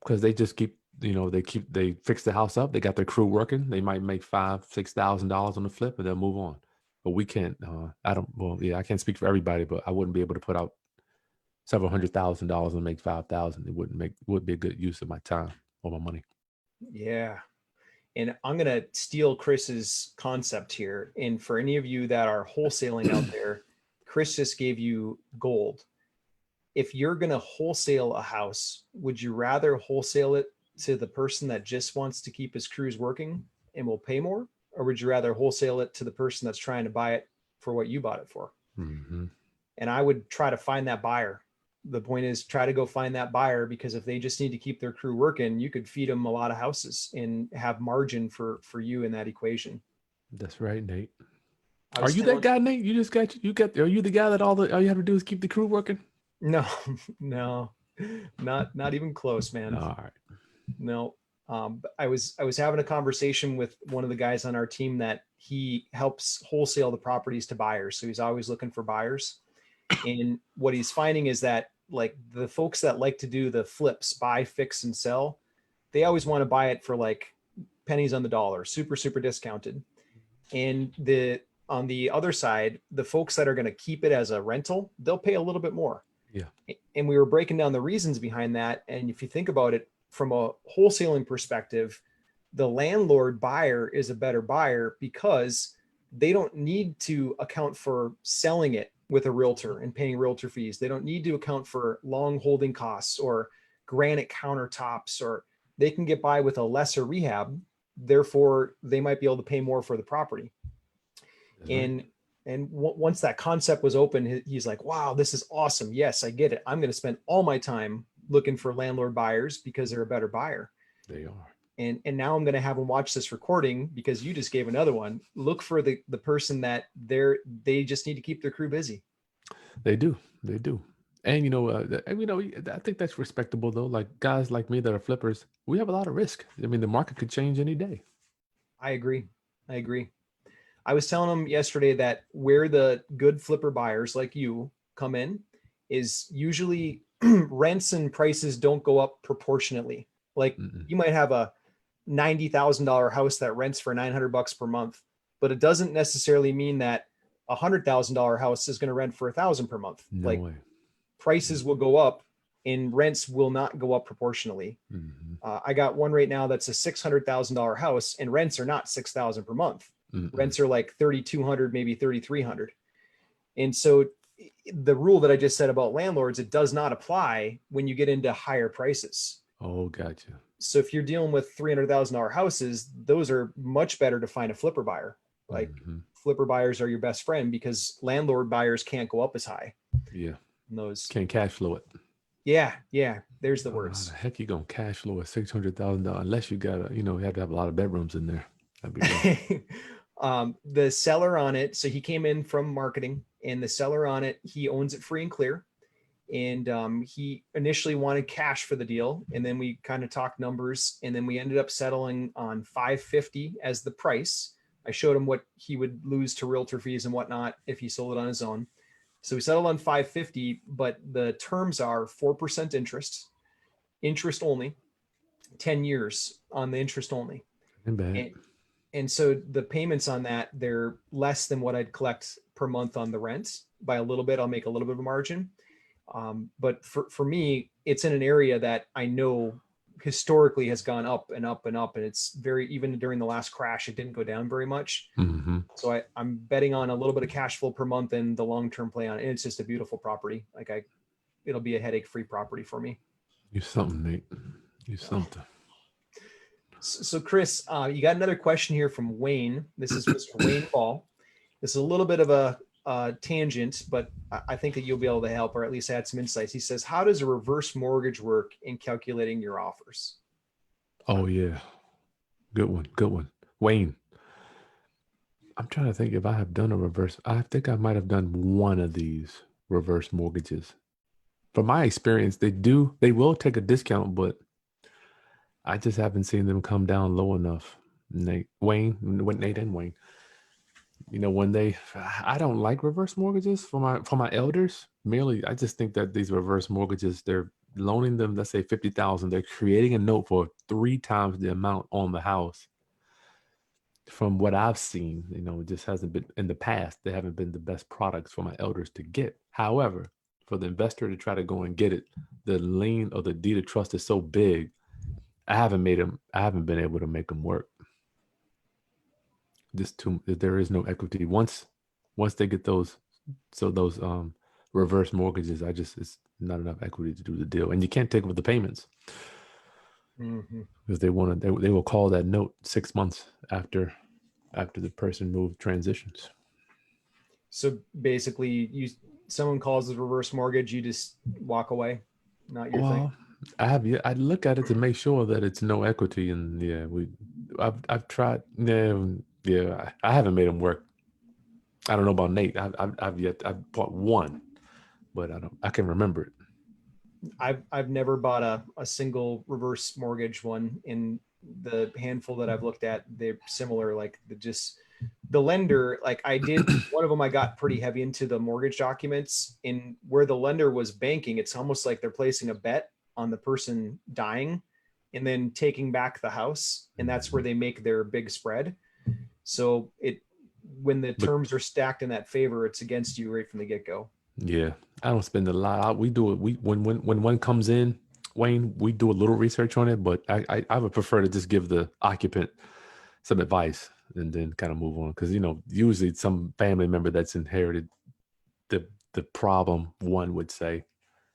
because they just keep, they fix the house up. They got their crew working. They might make $5,000-$6,000 on the flip, and they'll move on. But we can't. I can't speak for everybody, but I wouldn't be able to put out several $100,000 and make 5,000. It would be a good use of my time or my money. Yeah. And I'm going to steal Kris's concept here. And for any of you that are wholesaling out there, Kris just gave you gold. If you're going to wholesale a house, would you rather wholesale it to the person that just wants to keep his crews working and will pay more? Or would you rather wholesale it to the person that's trying to buy it for what you bought it for? Mm-hmm. And I would try to find that buyer. The point is, try to go find that buyer, because if they just need to keep their crew working, you could feed them a lot of houses and have margin for you in that equation. That's right, Nate. Are you that guy, Nate? Are you the guy that all you have to do is keep the crew working? No, not even close, man. All right. No. I was having a conversation with one of the guys on our team that he helps wholesale the properties to buyers. So he's always looking for buyers. And what he's finding is that, like, the folks that like to do the flips, buy, fix, and sell, they always want to buy it for like pennies on the dollar, super, super discounted. And on the other side, the folks that are going to keep it as a rental, they'll pay a little bit more. Yeah. And we were breaking down the reasons behind that. And if you think about it from a wholesaling perspective, the landlord buyer is a better buyer because they don't need to account for selling it with a realtor and paying realtor fees. They don't need to account for long holding costs or granite countertops, or they can get by with a lesser rehab. Therefore, they might be able to pay more for the property. And once that concept was open, he's like, wow, this is awesome. Yes, I get it. I'm going to spend all my time looking for landlord buyers because they're a better buyer. They are. And now I'm going to have them watch this recording because you just gave another one. Look for the person that they just need to keep their crew busy. They do. And I think that's respectable though. Like guys like me that are flippers, we have a lot of risk. I mean, the market could change any day. I agree. I agree. I was telling them yesterday that where the good flipper buyers like you come in is usually rents and prices don't go up proportionately. Like Mm-mm. you might have a $90,000 house that rents for $900 per month, but it doesn't necessarily mean that $100,000 house is going to rent for 1,000 per month. No Like way. prices will go up and rents will not go up proportionally. Mm-hmm. I got one right now that's a $600,000 house and rents are not 6,000 per month. Mm-mm. Rents are like 3,200, maybe 3,300. And so the rule that I just said about landlords, it does not apply when you get into higher prices. Oh, gotcha. So if you're dealing with $300,000 houses, those are much better to find a flipper buyer. Like Mm-hmm. flipper buyers are your best friend because landlord buyers can't go up as high. Yeah. And those, Can't cash flow it. yeah, there's the I don't know how the words. heck you gonna cash flow a $600,000 unless you got you have to have a lot of bedrooms in there. That'd be rough. The seller on it, so he came in from marketing, and the seller on it, he owns it free and clear. And he initially wanted cash for the deal, and then we kind of talked numbers, and then we ended up settling on 550 as the price. I showed him what he would lose to realtor fees and whatnot if he sold it on his own. So we settled on 550, but the terms are 4% interest, interest only, 10 years on the interest only. Ain't bad. And so the payments on that, they're less than what I'd collect per month on the rent by a little bit. I'll make a little bit of a margin. But for me, it's in an area that I know historically has gone up and up and up. And it's very, even during the last crash, it didn't go down very much. Mm-hmm. So I'm betting on a little bit of cash flow per month and the long-term play on it. And it's just a beautiful property. It'll be a headache-free property for me. You something, Nate. You something. So Kris, you got another question here from Wayne. This is Mr. Wayne Ball. This is a little bit of a tangent, but I think that you'll be able to help or at least add some insights. He says, how does a reverse mortgage work in calculating your offers? Oh yeah. Good one. Good one. Wayne. I'm trying to think if I have done a reverse. I think I might have done one of these reverse mortgages. From my experience, they will take a discount, but I just haven't seen them come down low enough. Nate and Wayne. I don't like reverse mortgages for my elders. Merely, I just think that these reverse mortgages, they're loaning them, let's say 50,000. They're creating a note for 3 times the amount on the house. From what I've seen, it just hasn't been in the past. They haven't been the best products for my elders to get. However, for the investor to try to go and get it, the lien or the deed of trust is so big. I haven't been able to make them work. There is no equity once they get those reverse mortgages. It's not enough equity to do the deal, and you can't take with the payments Mm-hmm. because they will call that note 6 months after the person transitions. So basically, someone calls it reverse mortgage, you just walk away. Not your thing. Well, I look at it to make sure that it's no equity, and yeah, I've tried. Yeah, I haven't made them work. I don't know about Nate. I've bought one, but I can remember it. I've never bought a single reverse mortgage one. In the handful that I've looked at, they're similar. Like the lender, like I did one of them, I got pretty heavy into the mortgage documents. In where the lender was banking, it's almost like they're placing a bet on the person dying and then taking back the house, and that's where they make their big spread. So when the But terms are stacked in that favor, it's against you right from the get-go. yeah, I don't spend a lot. We do it. When one comes in, Wayne, we do a little research on it, but I would prefer to just give the occupant some advice and then kind of move on because usually some family member that's inherited the problem, one would say,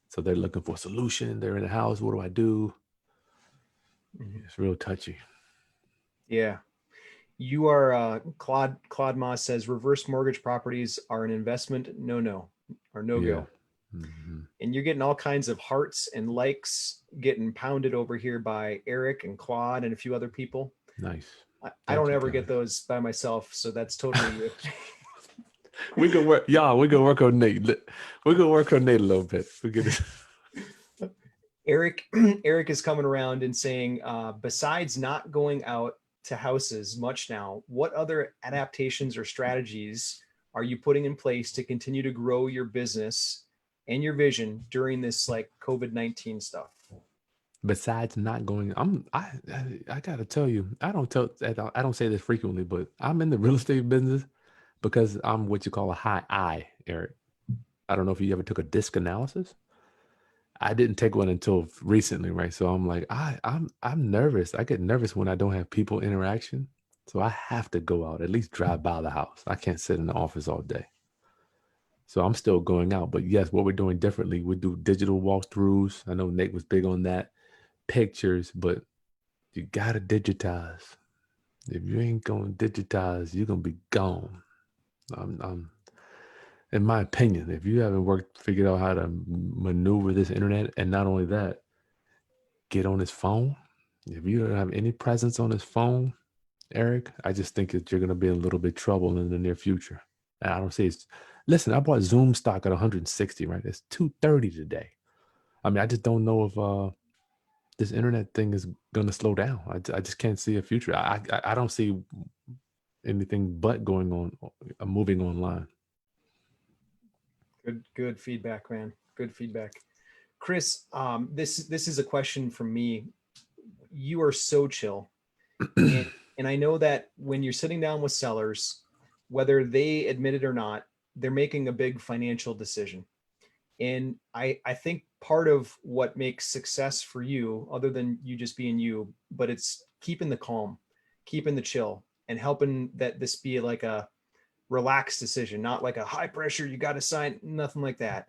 so they're looking for a solution. They're in the house. What do I do? Mhm. It's real touchy. Yeah. You are Claude Moss says reverse mortgage properties are an investment no or no Yeah. go. Mm-hmm. And you're getting all kinds of hearts and likes getting pounded over here by Eric and Claude and a few other people. Nice. I Thank don't you, ever get guys. those by myself, so that's totally you. We can work, y'all. We can work on Nate. We can work on Nate a little bit. We can. Eric Eric is coming around and saying, besides not going out to houses much now, what other adaptations or strategies are you putting in place to continue to grow your business and your vision during this like COVID-19 stuff? Besides not going, I gotta tell you, I don't say this frequently, but I'm in the real estate business because I'm what you call a high I, Eric. I don't know if you ever took a disc analysis. I didn't take one until recently, right? So I'm like, I'm nervous. I get nervous when I don't have people interaction. So I have to go out, at least drive by the house. I can't sit in the office all day. So I'm still going out. But yes, what we're doing differently, we do digital walkthroughs. I know Nate was big on that. Pictures, but you gotta digitize. If you ain't gonna digitize, you're gonna be gone. I'm in my opinion, if you haven't figured out how to maneuver this internet, and not only that, get on his phone. If you don't have any presence on his phone, Eric, I just think that you're going to be in a little bit of trouble in the near future. And I don't say it's, listen, I bought Zoom stock at 160, right? It's 230 today. I mean, I just don't know if this internet thing is going to slow down. I just can't see a future. I don't see anything but going on, moving online. Good feedback, man. Good feedback. Kris, this is a question from me. You are so chill. And I know that when you're sitting down with sellers, whether they admit it or not, they're making a big financial decision. And I think part of what makes success for you, other than you just being you, but it's keeping the calm, keeping the chill, and helping that this be like a relaxed decision, not like a high pressure, you got to sign, nothing like that.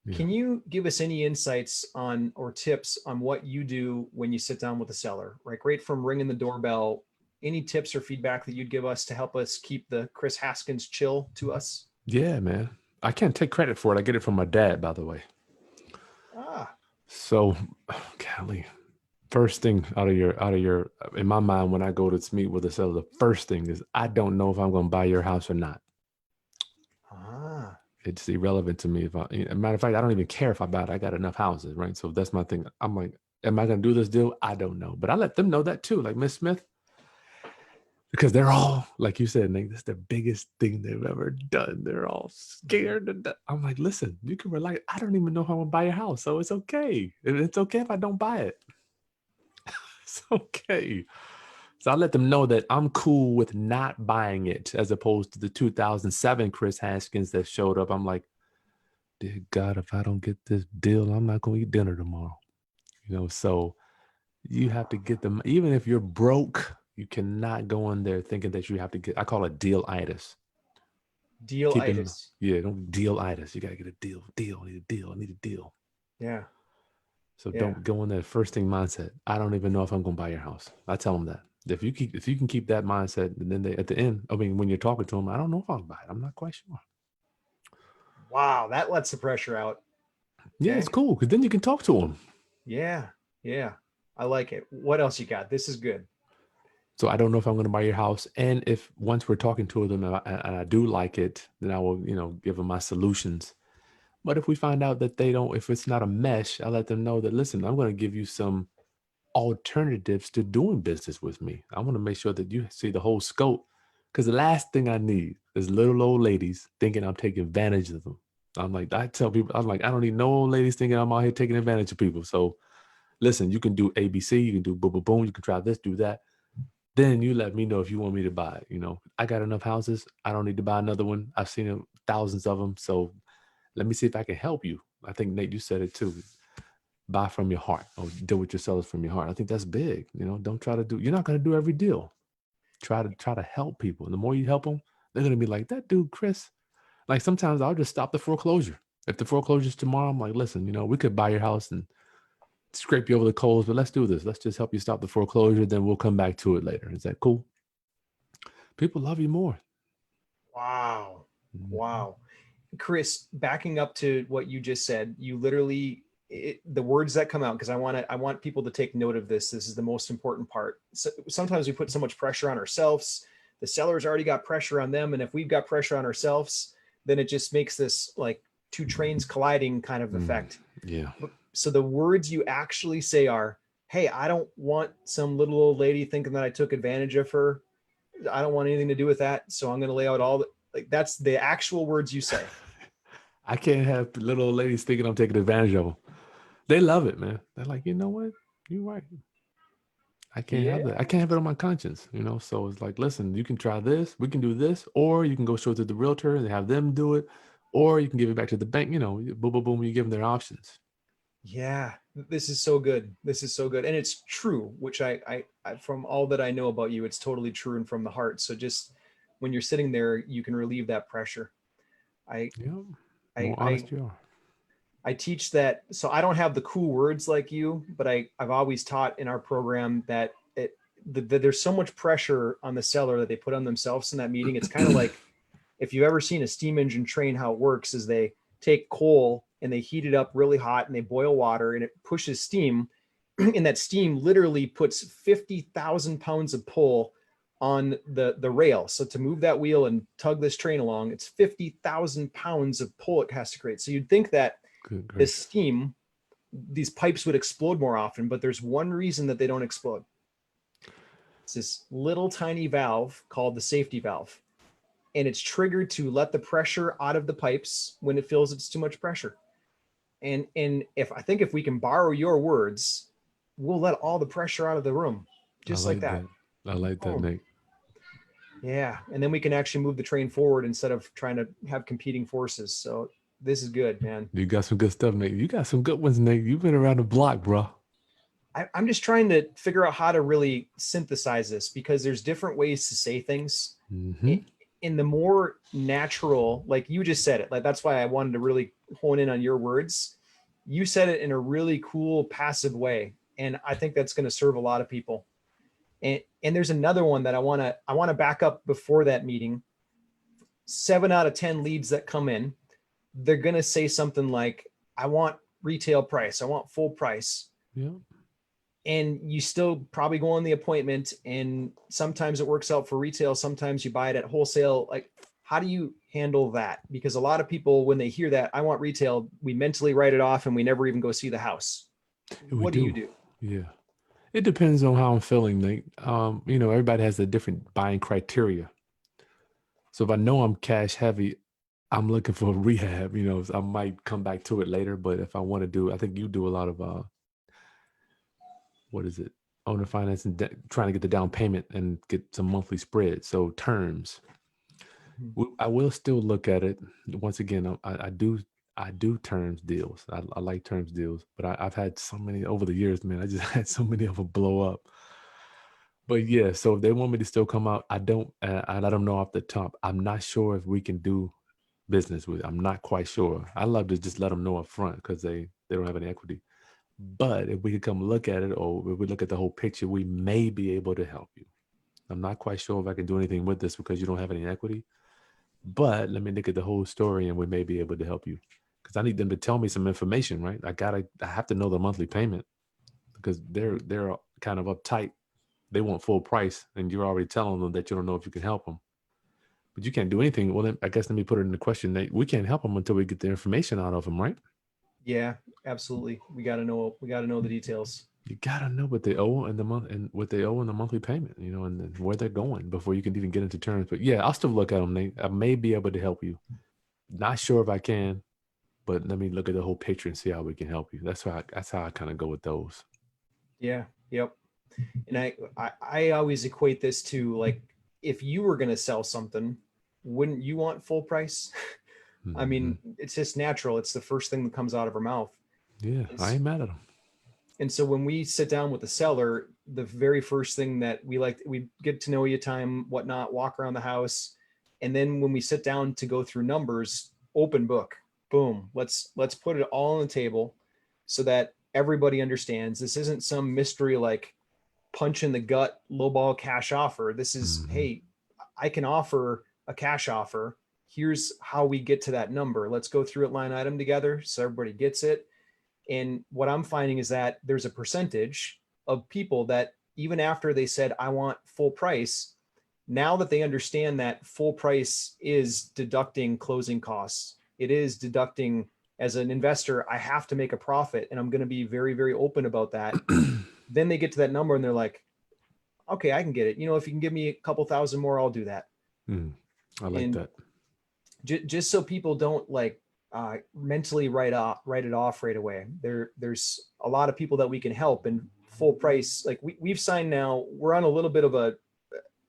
Yeah. Can you give us any insights on or tips on what you do when you sit down with a seller, right from ringing the doorbell? Any tips or feedback that you'd give us to help us keep the Kris Haskins chill to us? Yeah, man. I can't take credit for it. I get it from my dad, by the way. Ah, So, golly, first thing out of your, in my mind, when I go to meet with a seller, the first thing is I don't know if I'm going to buy your house or not. ah, It's irrelevant to me. Matter of fact, I don't even care if I buy it. I got enough houses, right? So that's my thing. I'm like, am I going to do this deal? I don't know, but I let them know that too. Like Miss Smith, because they're all, like you said, Nate, that's the biggest thing they've ever done. They're all scared to death. I'm like, listen, you can relax. I don't even know how I'm gonna buy your house, so it's okay. It's okay if I don't buy it. It's okay. So I let them know that I'm cool with not buying it, as opposed to the 2007 Kris Haskins that showed up. I'm like, dear God, if I don't get this deal, I'm not gonna eat dinner tomorrow. So you have to get them, even if you're broke. You cannot go in there thinking that you have to get, I call it deal-itis. deal-itis. Yeah, don't deal-itis. You got to get a deal. I need a deal. I need a deal. Yeah, So yeah. don't go in that first thing mindset. I don't even know if I'm going to buy your house. I tell them that. If you can keep that mindset, and then at the end, I mean, when you're talking to them, I don't know if I'll buy it. I'm not quite sure. Wow, that lets the pressure out. Yeah, Okay. it's cool because then you can talk to them. Yeah, yeah. I like it. What else you got? This is good. So I don't know if I'm going to buy your house. And if once we're talking to them and I do like it, then I will, give them my solutions. But if we find out that they don't, if it's not a mesh, I let them know that, listen, I'm going to give you some alternatives to doing business with me. I want to make sure that you see the whole scope. Because the last thing I need is little old ladies thinking I'm taking advantage of them. I tell people, I'm like, I don't need no old ladies thinking I'm out here taking advantage of people. So listen, you can do ABC, you can do boom, boom, boom, you can try this, do that. Then you let me know if you want me to buy it. I got enough houses. I don't need to buy another one. I've seen thousands of them. So let me see if I can help you. I think, Nate, you said it too. Buy from your heart or deal with your sellers from your heart. I think that's big. Don't try to you're not going to do every deal. Try to help people. And the more you help them, they're going to be like, that dude, Kris. Like sometimes I'll just stop the foreclosure. If the foreclosure's tomorrow, I'm like, listen, we could buy your house and scrape you over the coals, but let's do this. Let's just help you stop the foreclosure. Then we'll come back to it later. Is that cool? People love you more. Wow. Wow. Kris, backing up to what you just said, you literally the words that come out, because I want people to take note of this. This is the most important part. So, sometimes we put so much pressure on ourselves. The seller's already got pressure on them, and if we've got pressure on ourselves, then it just makes this like two trains colliding kind of effect. Yeah. So the words you actually say are, hey, I don't want some little old lady thinking that I took advantage of her. I don't want anything to do with that. So I'm going to lay out all the, like, that's the actual words you say. I can't have little old ladies thinking I'm taking advantage of them. They love it, man. They're like, you know what? You're right. I can't Yeah. have that. I can't have it on my conscience, So it's like, listen, you can try this, we can do this, or you can go show it to the realtor and have them do it, or you can give it back to the bank, boom, boom, boom, you give them their options. Yeah. This is so good. This is so good. And it's true, which I from all that I know about you, it's totally true and from the heart. So just when you're sitting there, you can relieve that pressure. I, Yeah. I, More I, honest you are. I teach that. So I don't have the cool words like you, but I've always taught in our program that there's so much pressure on the seller that they put on themselves in that meeting. It's kind of like, if you've ever seen a steam engine train, how it works is they take coal and they heat it up really hot and they boil water and it pushes steam. And that steam literally puts 50,000 pounds of pull on the rail. So to move that wheel and tug this train along, it's 50,000 pounds of pull it has to create. So you'd think that Good this gracious. steam, these pipes would explode more often, but there's one reason that they don't explode. It's this little tiny valve called the safety valve. And it's triggered to let the pressure out of the pipes when it feels it's too much pressure. And if I think if we can borrow your words, we'll let all the pressure out of the room, I just like like that. that. I like that, Boom. Nate. Yeah. And then we can actually move the train forward instead of trying to have competing forces. So this is good, man. You got some good stuff, Nate. You got some good ones, Nate. You've been around the block, bro. I'm just trying to figure out how to really synthesize this because there's different ways to say things. Mm-hmm. In the more natural, like you just said it, like that's why I wanted to really hone in on your words. You said it in a really cool, passive way. And I think that's going to serve a lot of people. And there's another one that I want to back up before that meeting. 7 out of 10 leads that come in, they're going to say something like, I want retail price. I want full price. Yeah. And you still probably go on the appointment, and sometimes it works out for retail, sometimes you buy it at wholesale. Like, how do you handle that? Because a lot of people, when they hear that I want retail, we mentally write it off and we never even go see the house. We What do you do. do? Yeah. It depends on how I'm feeling, Nate. Everybody has a different buying criteria. So if I know I'm cash heavy, I'm looking for a rehab. I might come back to it later. But if I want to do, I think you do a lot of what is it? Owner finance and trying to get the down payment and get some monthly spread. So terms. I will still look at it. Once again, I do terms deals. I like terms deals, but I've had so many over the years, man. I just had so many of them blow up. But yeah, so if they want me to still come out, I don't. I let them know off the top. I'm not sure if we can do business with. I'm not quite sure. I love to just let them know up front because they don't have any equity. But if we could come look at it, or if we look at the whole picture, we may be able to help you. I'm not quite sure if I can do anything with this because you don't have any equity. But let me look at the whole story, and we may be able to help you because I need them to tell me some information, right? I have to know the monthly payment because they're kind of uptight. They want full price, and you're already telling them that you don't know if you can help them. But you can't do anything. Well, then I guess let me put it in the question that we can't help them until we get the information out of them, right? Yeah, absolutely. We got to know the details. You gotta know what they owe and the month and what they owe in the monthly payment, and then where they're going before you can even get into terms. But yeah, I'll still look at them, Nate. I may be able to help you. Not sure if I can, but let me look at the whole picture and see how we can help you. That's how I kind of go with those. Yeah. Yep. And I always equate this to, like, if you were going to sell something, wouldn't you want full price? I Hmm. mean, it's just natural. It's the first thing that comes out of our mouth. Yeah, I ain't mad at them. And so when we sit down with the seller, the very first thing that we get to know you time, whatnot, walk around the house. And then when we sit down to go through numbers, open book, boom, let's put it all on the table so that everybody understands this isn't some mystery like punch in the gut lowball cash offer. This is, Hmm. hey, I can offer a cash offer. Here's how we get to that number. Let's go through it line item together so everybody gets it. And what I'm finding is that there's a percentage of people that even after they said, I want full price, now that they understand that full price is deducting closing costs, it is deducting, as an investor, I have to make a profit, and I'm going to be very, very open about that. Then they get to that number and they're like, okay, I can get it. You know, if you can give me a couple thousand more, I'll do that. I like And that. Just so people don't like mentally write it off right away. There's a lot of people that we can help, and full price. Like we've signed now, we're on a little bit of a,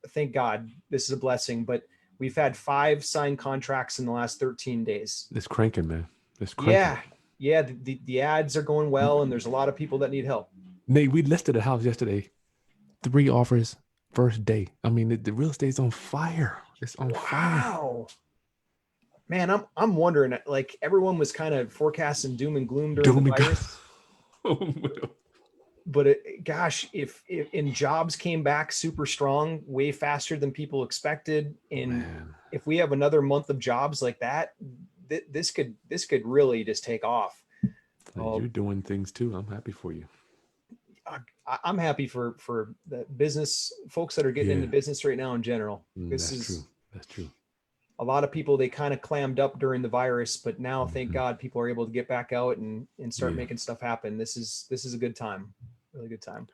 thank God, this is a blessing, but we've had 5 signed contracts in the last 13 days. It's cranking, man. It's cranking. Yeah. Yeah. The ads are going well, and there's a lot of people that need help. Nate, we listed a house yesterday. 3 offers first day. I mean, the real estate's on fire. It's on fire. Wow. Man, I'm wondering, like everyone was kind of forecasting doom and gloom during the virus. But gosh, if jobs came back super strong, way faster than people expected, and if we have another month of jobs like that, this could really just take off. You're doing things too. I'm happy for you. I'm happy for the business folks that are getting into business right now in general. That's true. A lot of people, they kind of clammed up during the virus, but now thank God people are able to get back out and start making stuff happen. This is a good time, really good time.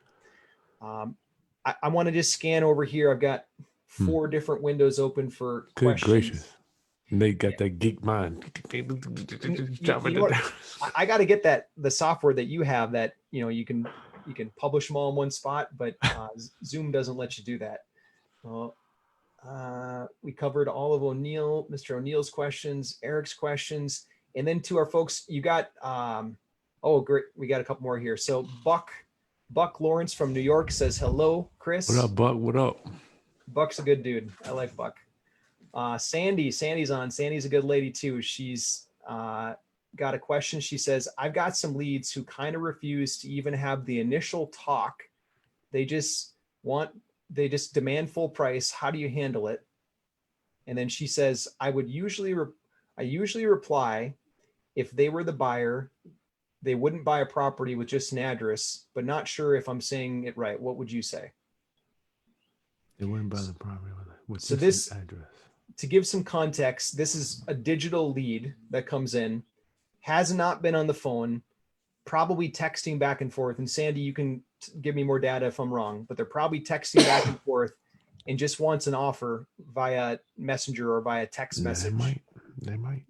I want to just scan over here. I've got 4 different windows open for questions. Good gracious. Nate got that geek mind. I got to get the software that you have that, you know, you can publish them all in one spot, but Zoom doesn't let you do that. Well, we covered all of Mr. O'Neill's questions, Eric's questions, and then to our folks, you got, oh, great. We got a couple more here. So Buck Lawrence from New York says, hello, Kris. What up, Buck? What up? Buck's a good dude. I like Buck. Sandy's on. Sandy's a good lady too. She's got a question. She says, I've got some leads who kind of refuse to even have the initial talk. They just demand full price. How do you handle it? And then she says, I usually reply, if they were the buyer, they wouldn't buy a property with just an address, but not sure if I'm saying it right. What would you say? They wouldn't buy the property with so this address. To give some context, this is a digital lead that comes in, has not been on the phone, probably texting back and forth. And Sandy, you can give me more data if I'm wrong, but they're probably texting back and forth and just wants an offer via messenger or via text message. They might.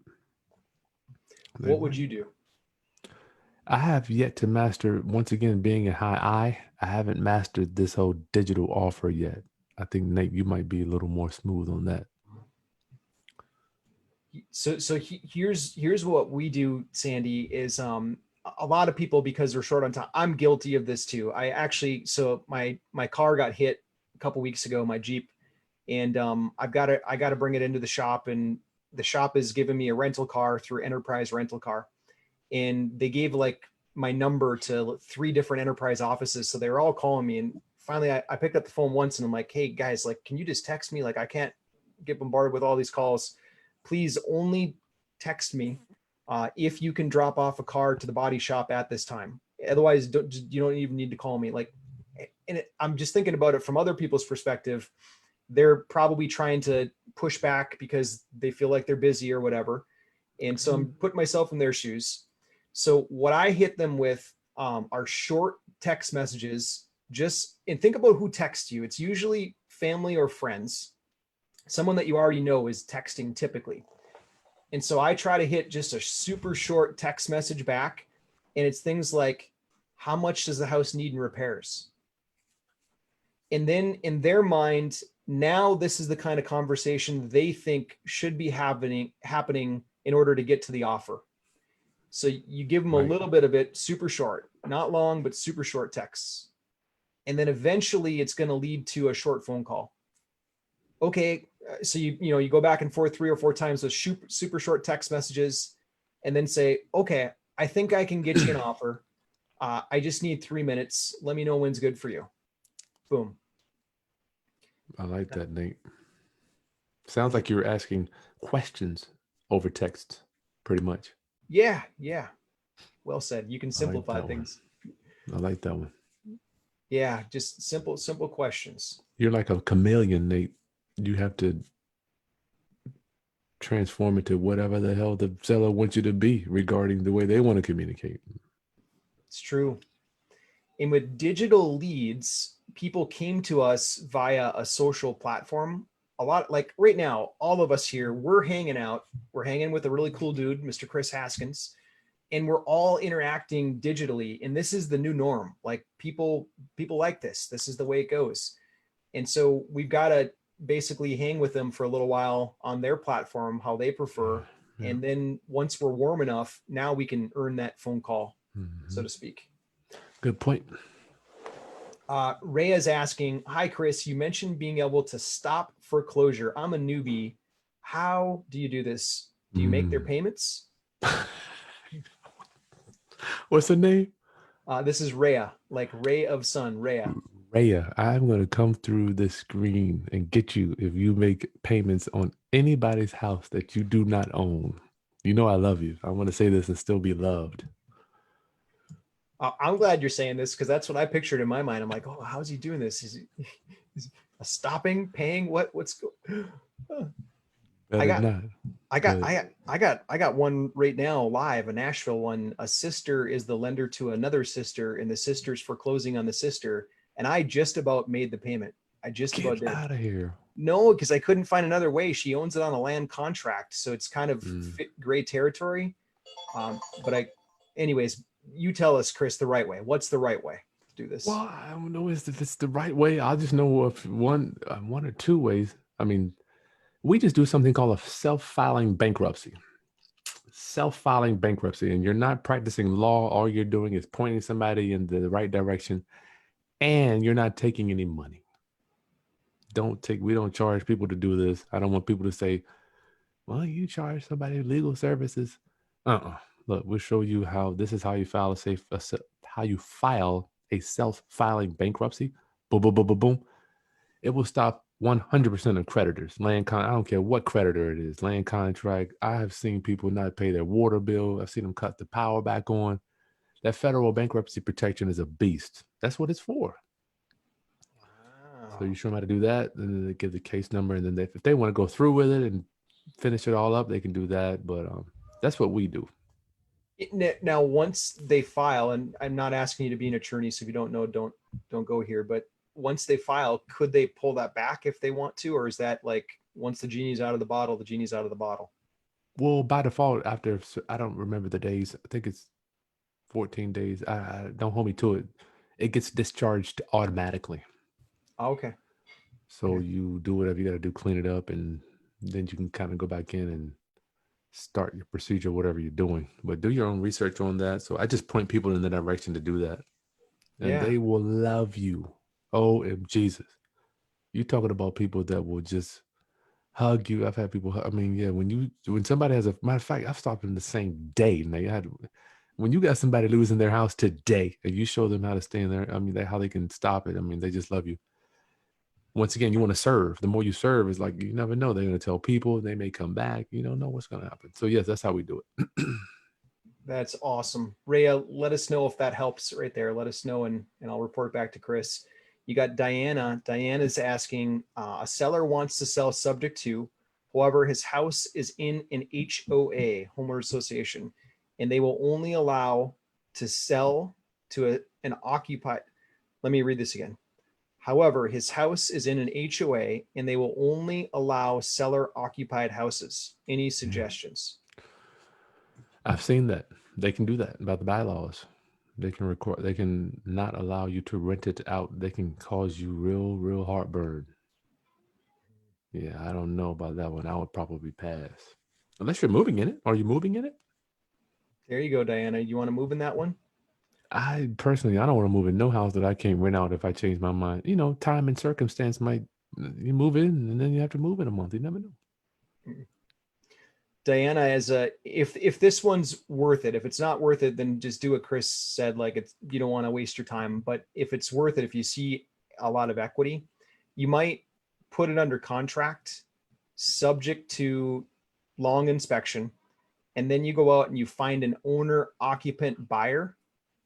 What would you do? I have yet to master, once again, being a high I haven't mastered this whole digital offer yet. I think, Nate, you might be a little more smooth on that. So here's what we do, Sandy, is a lot of people, because they're short on time. I'm guilty of this too. So my car got hit a couple weeks ago, my Jeep, and I got to bring it into the shop, and the shop is giving me a rental car through Enterprise Rental Car, and they gave like my number to 3 different Enterprise offices, so they were all calling me, and finally I picked up the phone once, and I'm like, hey guys, like, can you just text me? Like, I can't get bombarded with all these calls. Please only text me if you can drop off a car to the body shop at this time. Otherwise, you don't even need to call me. Like, and I'm just thinking about it from other people's perspective. They're probably trying to push back because they feel like they're busy or whatever. And so I'm putting myself in their shoes. So what I hit them with are short text messages. And think about who texts you. It's usually family or friends. Someone that you already know is texting typically. And so I try to hit just a super short text message back. And it's things like, how much does the house need in repairs? And then in their mind, now this is the kind of conversation they think should be happening in order to get to the offer. So you give them a little bit of it, super short, not long, but super short texts. And then eventually it's going to lead to a short phone call. Okay. So you go back and forth 3 or 4 times with super short text messages, and then say, okay, I think I can get you an offer. I just need 3 minutes. Let me know when's good for you. Boom. I like that, Nate. Sounds like you're asking questions over text, pretty much. Yeah. Well said. You can simplify things. I like that one. Yeah, just simple questions. You're like a chameleon, Nate. You have to transform it to whatever the hell the seller wants you to be regarding the way they want to communicate. It's true. And with digital leads, people came to us via a social platform. A lot, like right now, all of us here, we're hanging out. We're hanging with a really cool dude, Mr. Kris Haskins, and we're all interacting digitally. And this is the new norm. Like people like this. This is the way it goes. And so we've got to basically hang with them for a little while on their platform, how they prefer. Yeah. And then once we're warm enough, now we can earn that phone call, so to speak. Good point. Rhea is asking, hi, Kris, you mentioned being able to stop foreclosure. I'm a newbie. How do you do this? Do you make their payments? What's the name? This is Rhea, like ray of sun, Rhea. Raya, I'm going to come through this screen and get you if you make payments on anybody's house that you do not own. You know I love you. I want to say this and still be loved. I'm glad you're saying this because that's what I pictured in my mind. I'm like, oh, how's he doing this? Is stopping, paying? What's going? I Better got, not. I got one right now live, a Nashville one. A sister is the lender to another sister, and the sister's foreclosing on the sister. And I just about made the payment. I just about Get did. out of here. No, because I couldn't find another way. She owns it on a land contract, so it's kind of gray territory. But anyways, you tell us, Kris, the right way. What's the right way to do this? Well, I don't know if it's the right way. I'll just know if one or two ways. I mean, we just do something called a self-filing bankruptcy. Self-filing bankruptcy, and you're not practicing law. All you're doing is pointing somebody in the right direction, and you're not taking any money. We don't charge people to do this. I don't want people to say, well, you charge somebody legal services. Look, we'll show you how this is how you file a self-filing bankruptcy. Boom, boom, boom, boom, boom. It will stop 100% of creditors. I don't care what creditor it is. Land contract. I have seen people not pay their water bill. I've seen them cut the power back on. That federal bankruptcy protection is a beast. That's what it's for. So you show them how to do that, and then they give the case number, and then if they want to go through with it and finish it all up, they can do that. But that's what we do. Now, once they file, and I'm not asking you to be an attorney, so if you don't know, don't go here. But once they file, could they pull that back if they want to, or is that like once the genie's out of the bottle, the genie's out of the bottle? Well, by default, after I don't remember the days. I think it's 14 days. I don't hold me to it. It gets discharged automatically. Oh, okay. So you do whatever you got to do, clean it up, and then you can kind of go back in and start your procedure, whatever you're doing. But do your own research on that. So I just point people in the direction to do that, and they will love you. Oh, Jesus! You talking about people that will just hug you. I've had people. I mean, yeah. When somebody has a matter of fact, I've stopped them the same day. And when you got somebody losing their house today, and you show them how to stay in there. I mean, how they can stop it. I mean, they just love you. Once again, you want to serve. The more you serve, is like you never know. They're going to tell people. They may come back. You don't know what's going to happen. So yes, that's how we do it. That's awesome. Rhea, let us know if that helps right there. Let us know, and I'll report back to Kris. You got Diana. Diana's asking, a seller wants to sell subject to, however, his house is in an HOA, homeowner association, and they will only allow to sell to an occupied. Let me read this again. However, his house is in an HOA and they will only allow seller occupied houses. Any suggestions? I've seen that. They can do that about the bylaws. They can record. They can not allow you to rent it out. They can cause you real heartburn. Yeah, I don't know about that one. I would probably pass. Unless you're moving in it. Are you moving in it? There you go, Diana. You want to move in that one? I personally, I don't want to move in no house that I can't rent out if I change my mind. You know, time and circumstance might, you move in and then you have to move in a month. You never know. Diana, if this one's worth it, if it's not worth it, then just do what Kris said. Like you don't want to waste your time. But if it's worth it, if you see a lot of equity, you might put it under contract, subject to long inspection, and then you go out and you find an owner occupant buyer,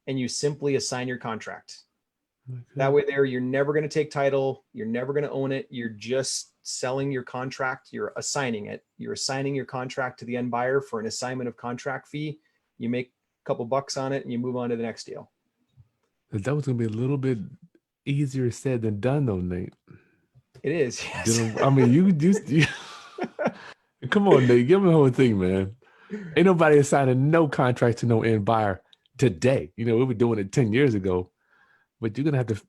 and you simply assign your contract. That Okay. way there, you're never going to take title. You're never going to own it. You're just selling your contract. You're assigning it. You're assigning your contract to the end buyer for an assignment of contract fee. You make a couple bucks on it and you move on to the next deal. That was gonna be a little bit easier said than done, though, Nate. It is. Yes. I mean, you come on, Nate, give me the whole thing, man. Ain't nobody assigning no contract to no end buyer today. We were doing it 10 years ago, but you're gonna have to,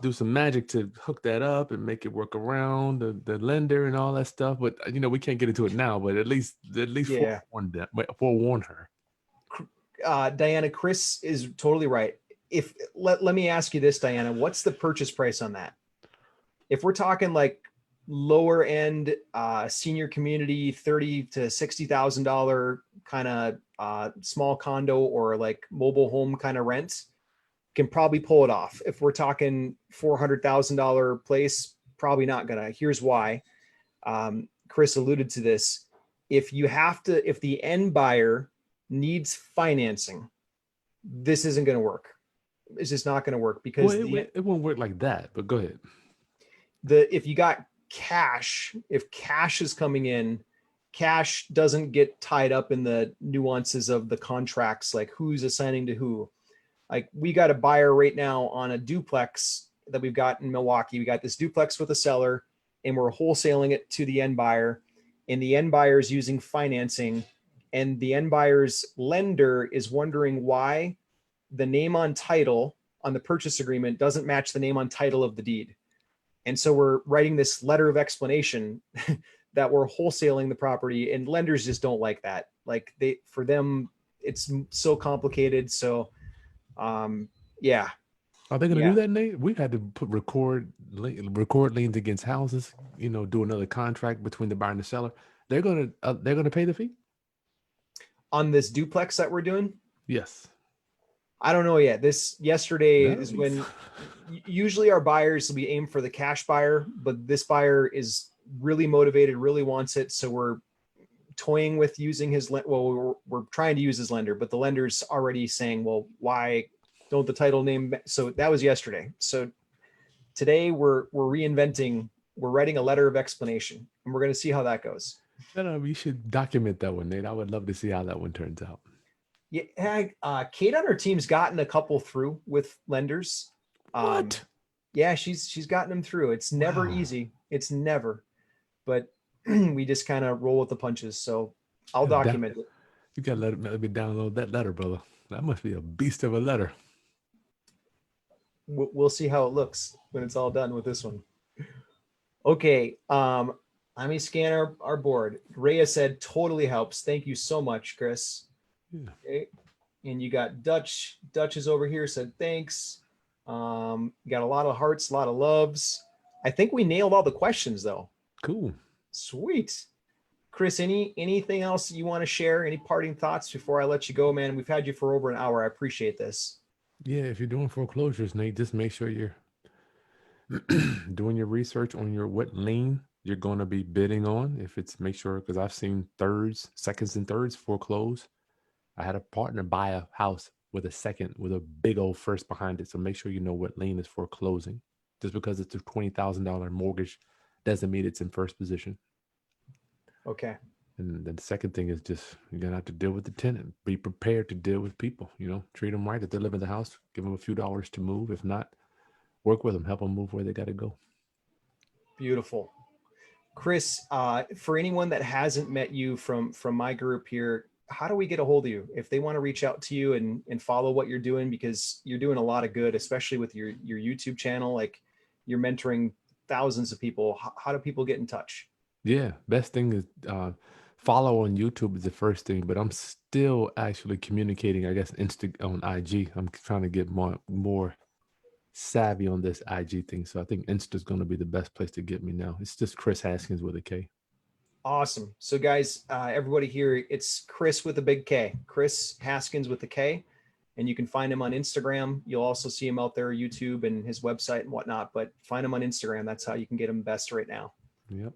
do some magic to hook that up and make it work around the lender and all that stuff. But we can't get into it now. But at least Yeah. forewarn her. Diana, Kris is totally right. If let me ask you this, Diana, what's the purchase price on that? If we're talking like lower end senior community, 30 to $60,000 kind of small condo or like mobile home kind of rent, can probably pull it off. If we're talking $400,000 place, probably not gonna. Here's why. Kris alluded to this. If the end buyer needs financing, this isn't going to work. It's just not going to work Well, because it won't work like that. But go ahead. if you got cash, if cash is coming in, cash doesn't get tied up in the nuances of the contracts, like who's assigning to who. Like we got a buyer right now on a duplex that we've got in Milwaukee. We got this duplex with a seller and we're wholesaling it to the end buyer, and the end buyer is using financing, and the end buyer's lender is wondering why the name on title on the purchase agreement doesn't match the name on title of the deed. And so we're writing this letter of explanation that we're wholesaling the property, and lenders just don't like that. Like for them, it's so complicated. So, yeah, Are they going to do yeah. that, Nate? We've had to record liens against houses. Do another contract between the buyer and the seller. They're gonna pay the fee. On this duplex that we're doing, Yes. I don't know yet. This yesterday No. is when usually our buyers, we aim for the cash buyer, but this buyer is really motivated, really wants it. So we're toying with using his, well, we're trying to use his lender, but the lender's already saying, well, why don't the title name? So that was yesterday. So today we're reinventing, we're writing a letter of explanation, and we're going to see how that goes. No, you should document that one, Nate. I would love to see how that one turns out. Yeah, Kate on her team's gotten a couple through with lenders. What? Yeah, she's gotten them through. It's never Wow. easy. It's never, but we just kind of roll with the punches. So I'll document it. You gotta let me download that letter, brother. That must be a beast of a letter. We'll see how it looks when it's all done with this one. Okay. Let me scan our board. Rhea said totally helps. Thank you so much, Kris. Yeah. Okay. And you got Dutch. Dutch is over here, said thanks. You got a lot of hearts, a lot of loves. I think we nailed all the questions though. Cool. Sweet. Kris, anything else you want to share? Any parting thoughts before I let you go, man? We've had you for over an hour. I appreciate this. Yeah, if you're doing foreclosures, Nate, just make sure you're doing your research on what lien you're going to be bidding on. If it's make sure, because I've seen thirds, seconds, and thirds foreclose. I had a partner buy a house with a big old first behind it. So make sure you know what lien is foreclosing. Just because it's a $20,000 mortgage doesn't mean it's in first position. Okay. And then the second thing is just you're gonna have to deal with the tenant. Be prepared to deal with people. Treat them right. If they live in the house, give them a few dollars to move. If not, work with them, help them move where they got to go. Beautiful. Kris, for anyone that hasn't met you from my group here, how do we get a hold of you if they want to reach out to you and follow what you're doing? Because you're doing a lot of good, especially with your YouTube channel. Like you're mentoring thousands of people. How do people get in touch? Yeah, best thing is follow on YouTube is the first thing, but I'm still actually communicating. I guess on IG. I'm trying to get more savvy on this IG thing. So I think Insta's going to be the best place to get me now. It's just Kris Haskins with a K. Awesome. So guys, everybody here, it's Kris with a big K, Kris Haskins with a K, and you can find him on Instagram. You'll also see him out there, YouTube and his website and whatnot, but find him on Instagram. That's how you can get him best right now. Yep.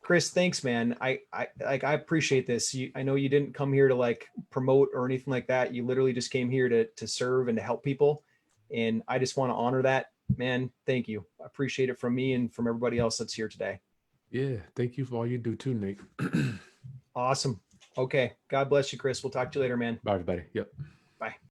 Kris, thanks, man. I appreciate this. I know you didn't come here to like promote or anything like that. You literally just came here to serve and to help people. And I just want to honor that, man. Thank you. I appreciate it from me and from everybody else that's here today. Yeah. Thank you for all you do too, Nate. Awesome. Okay. God bless you, Kris. We'll talk to you later, man. Bye, everybody. Yep. Bye.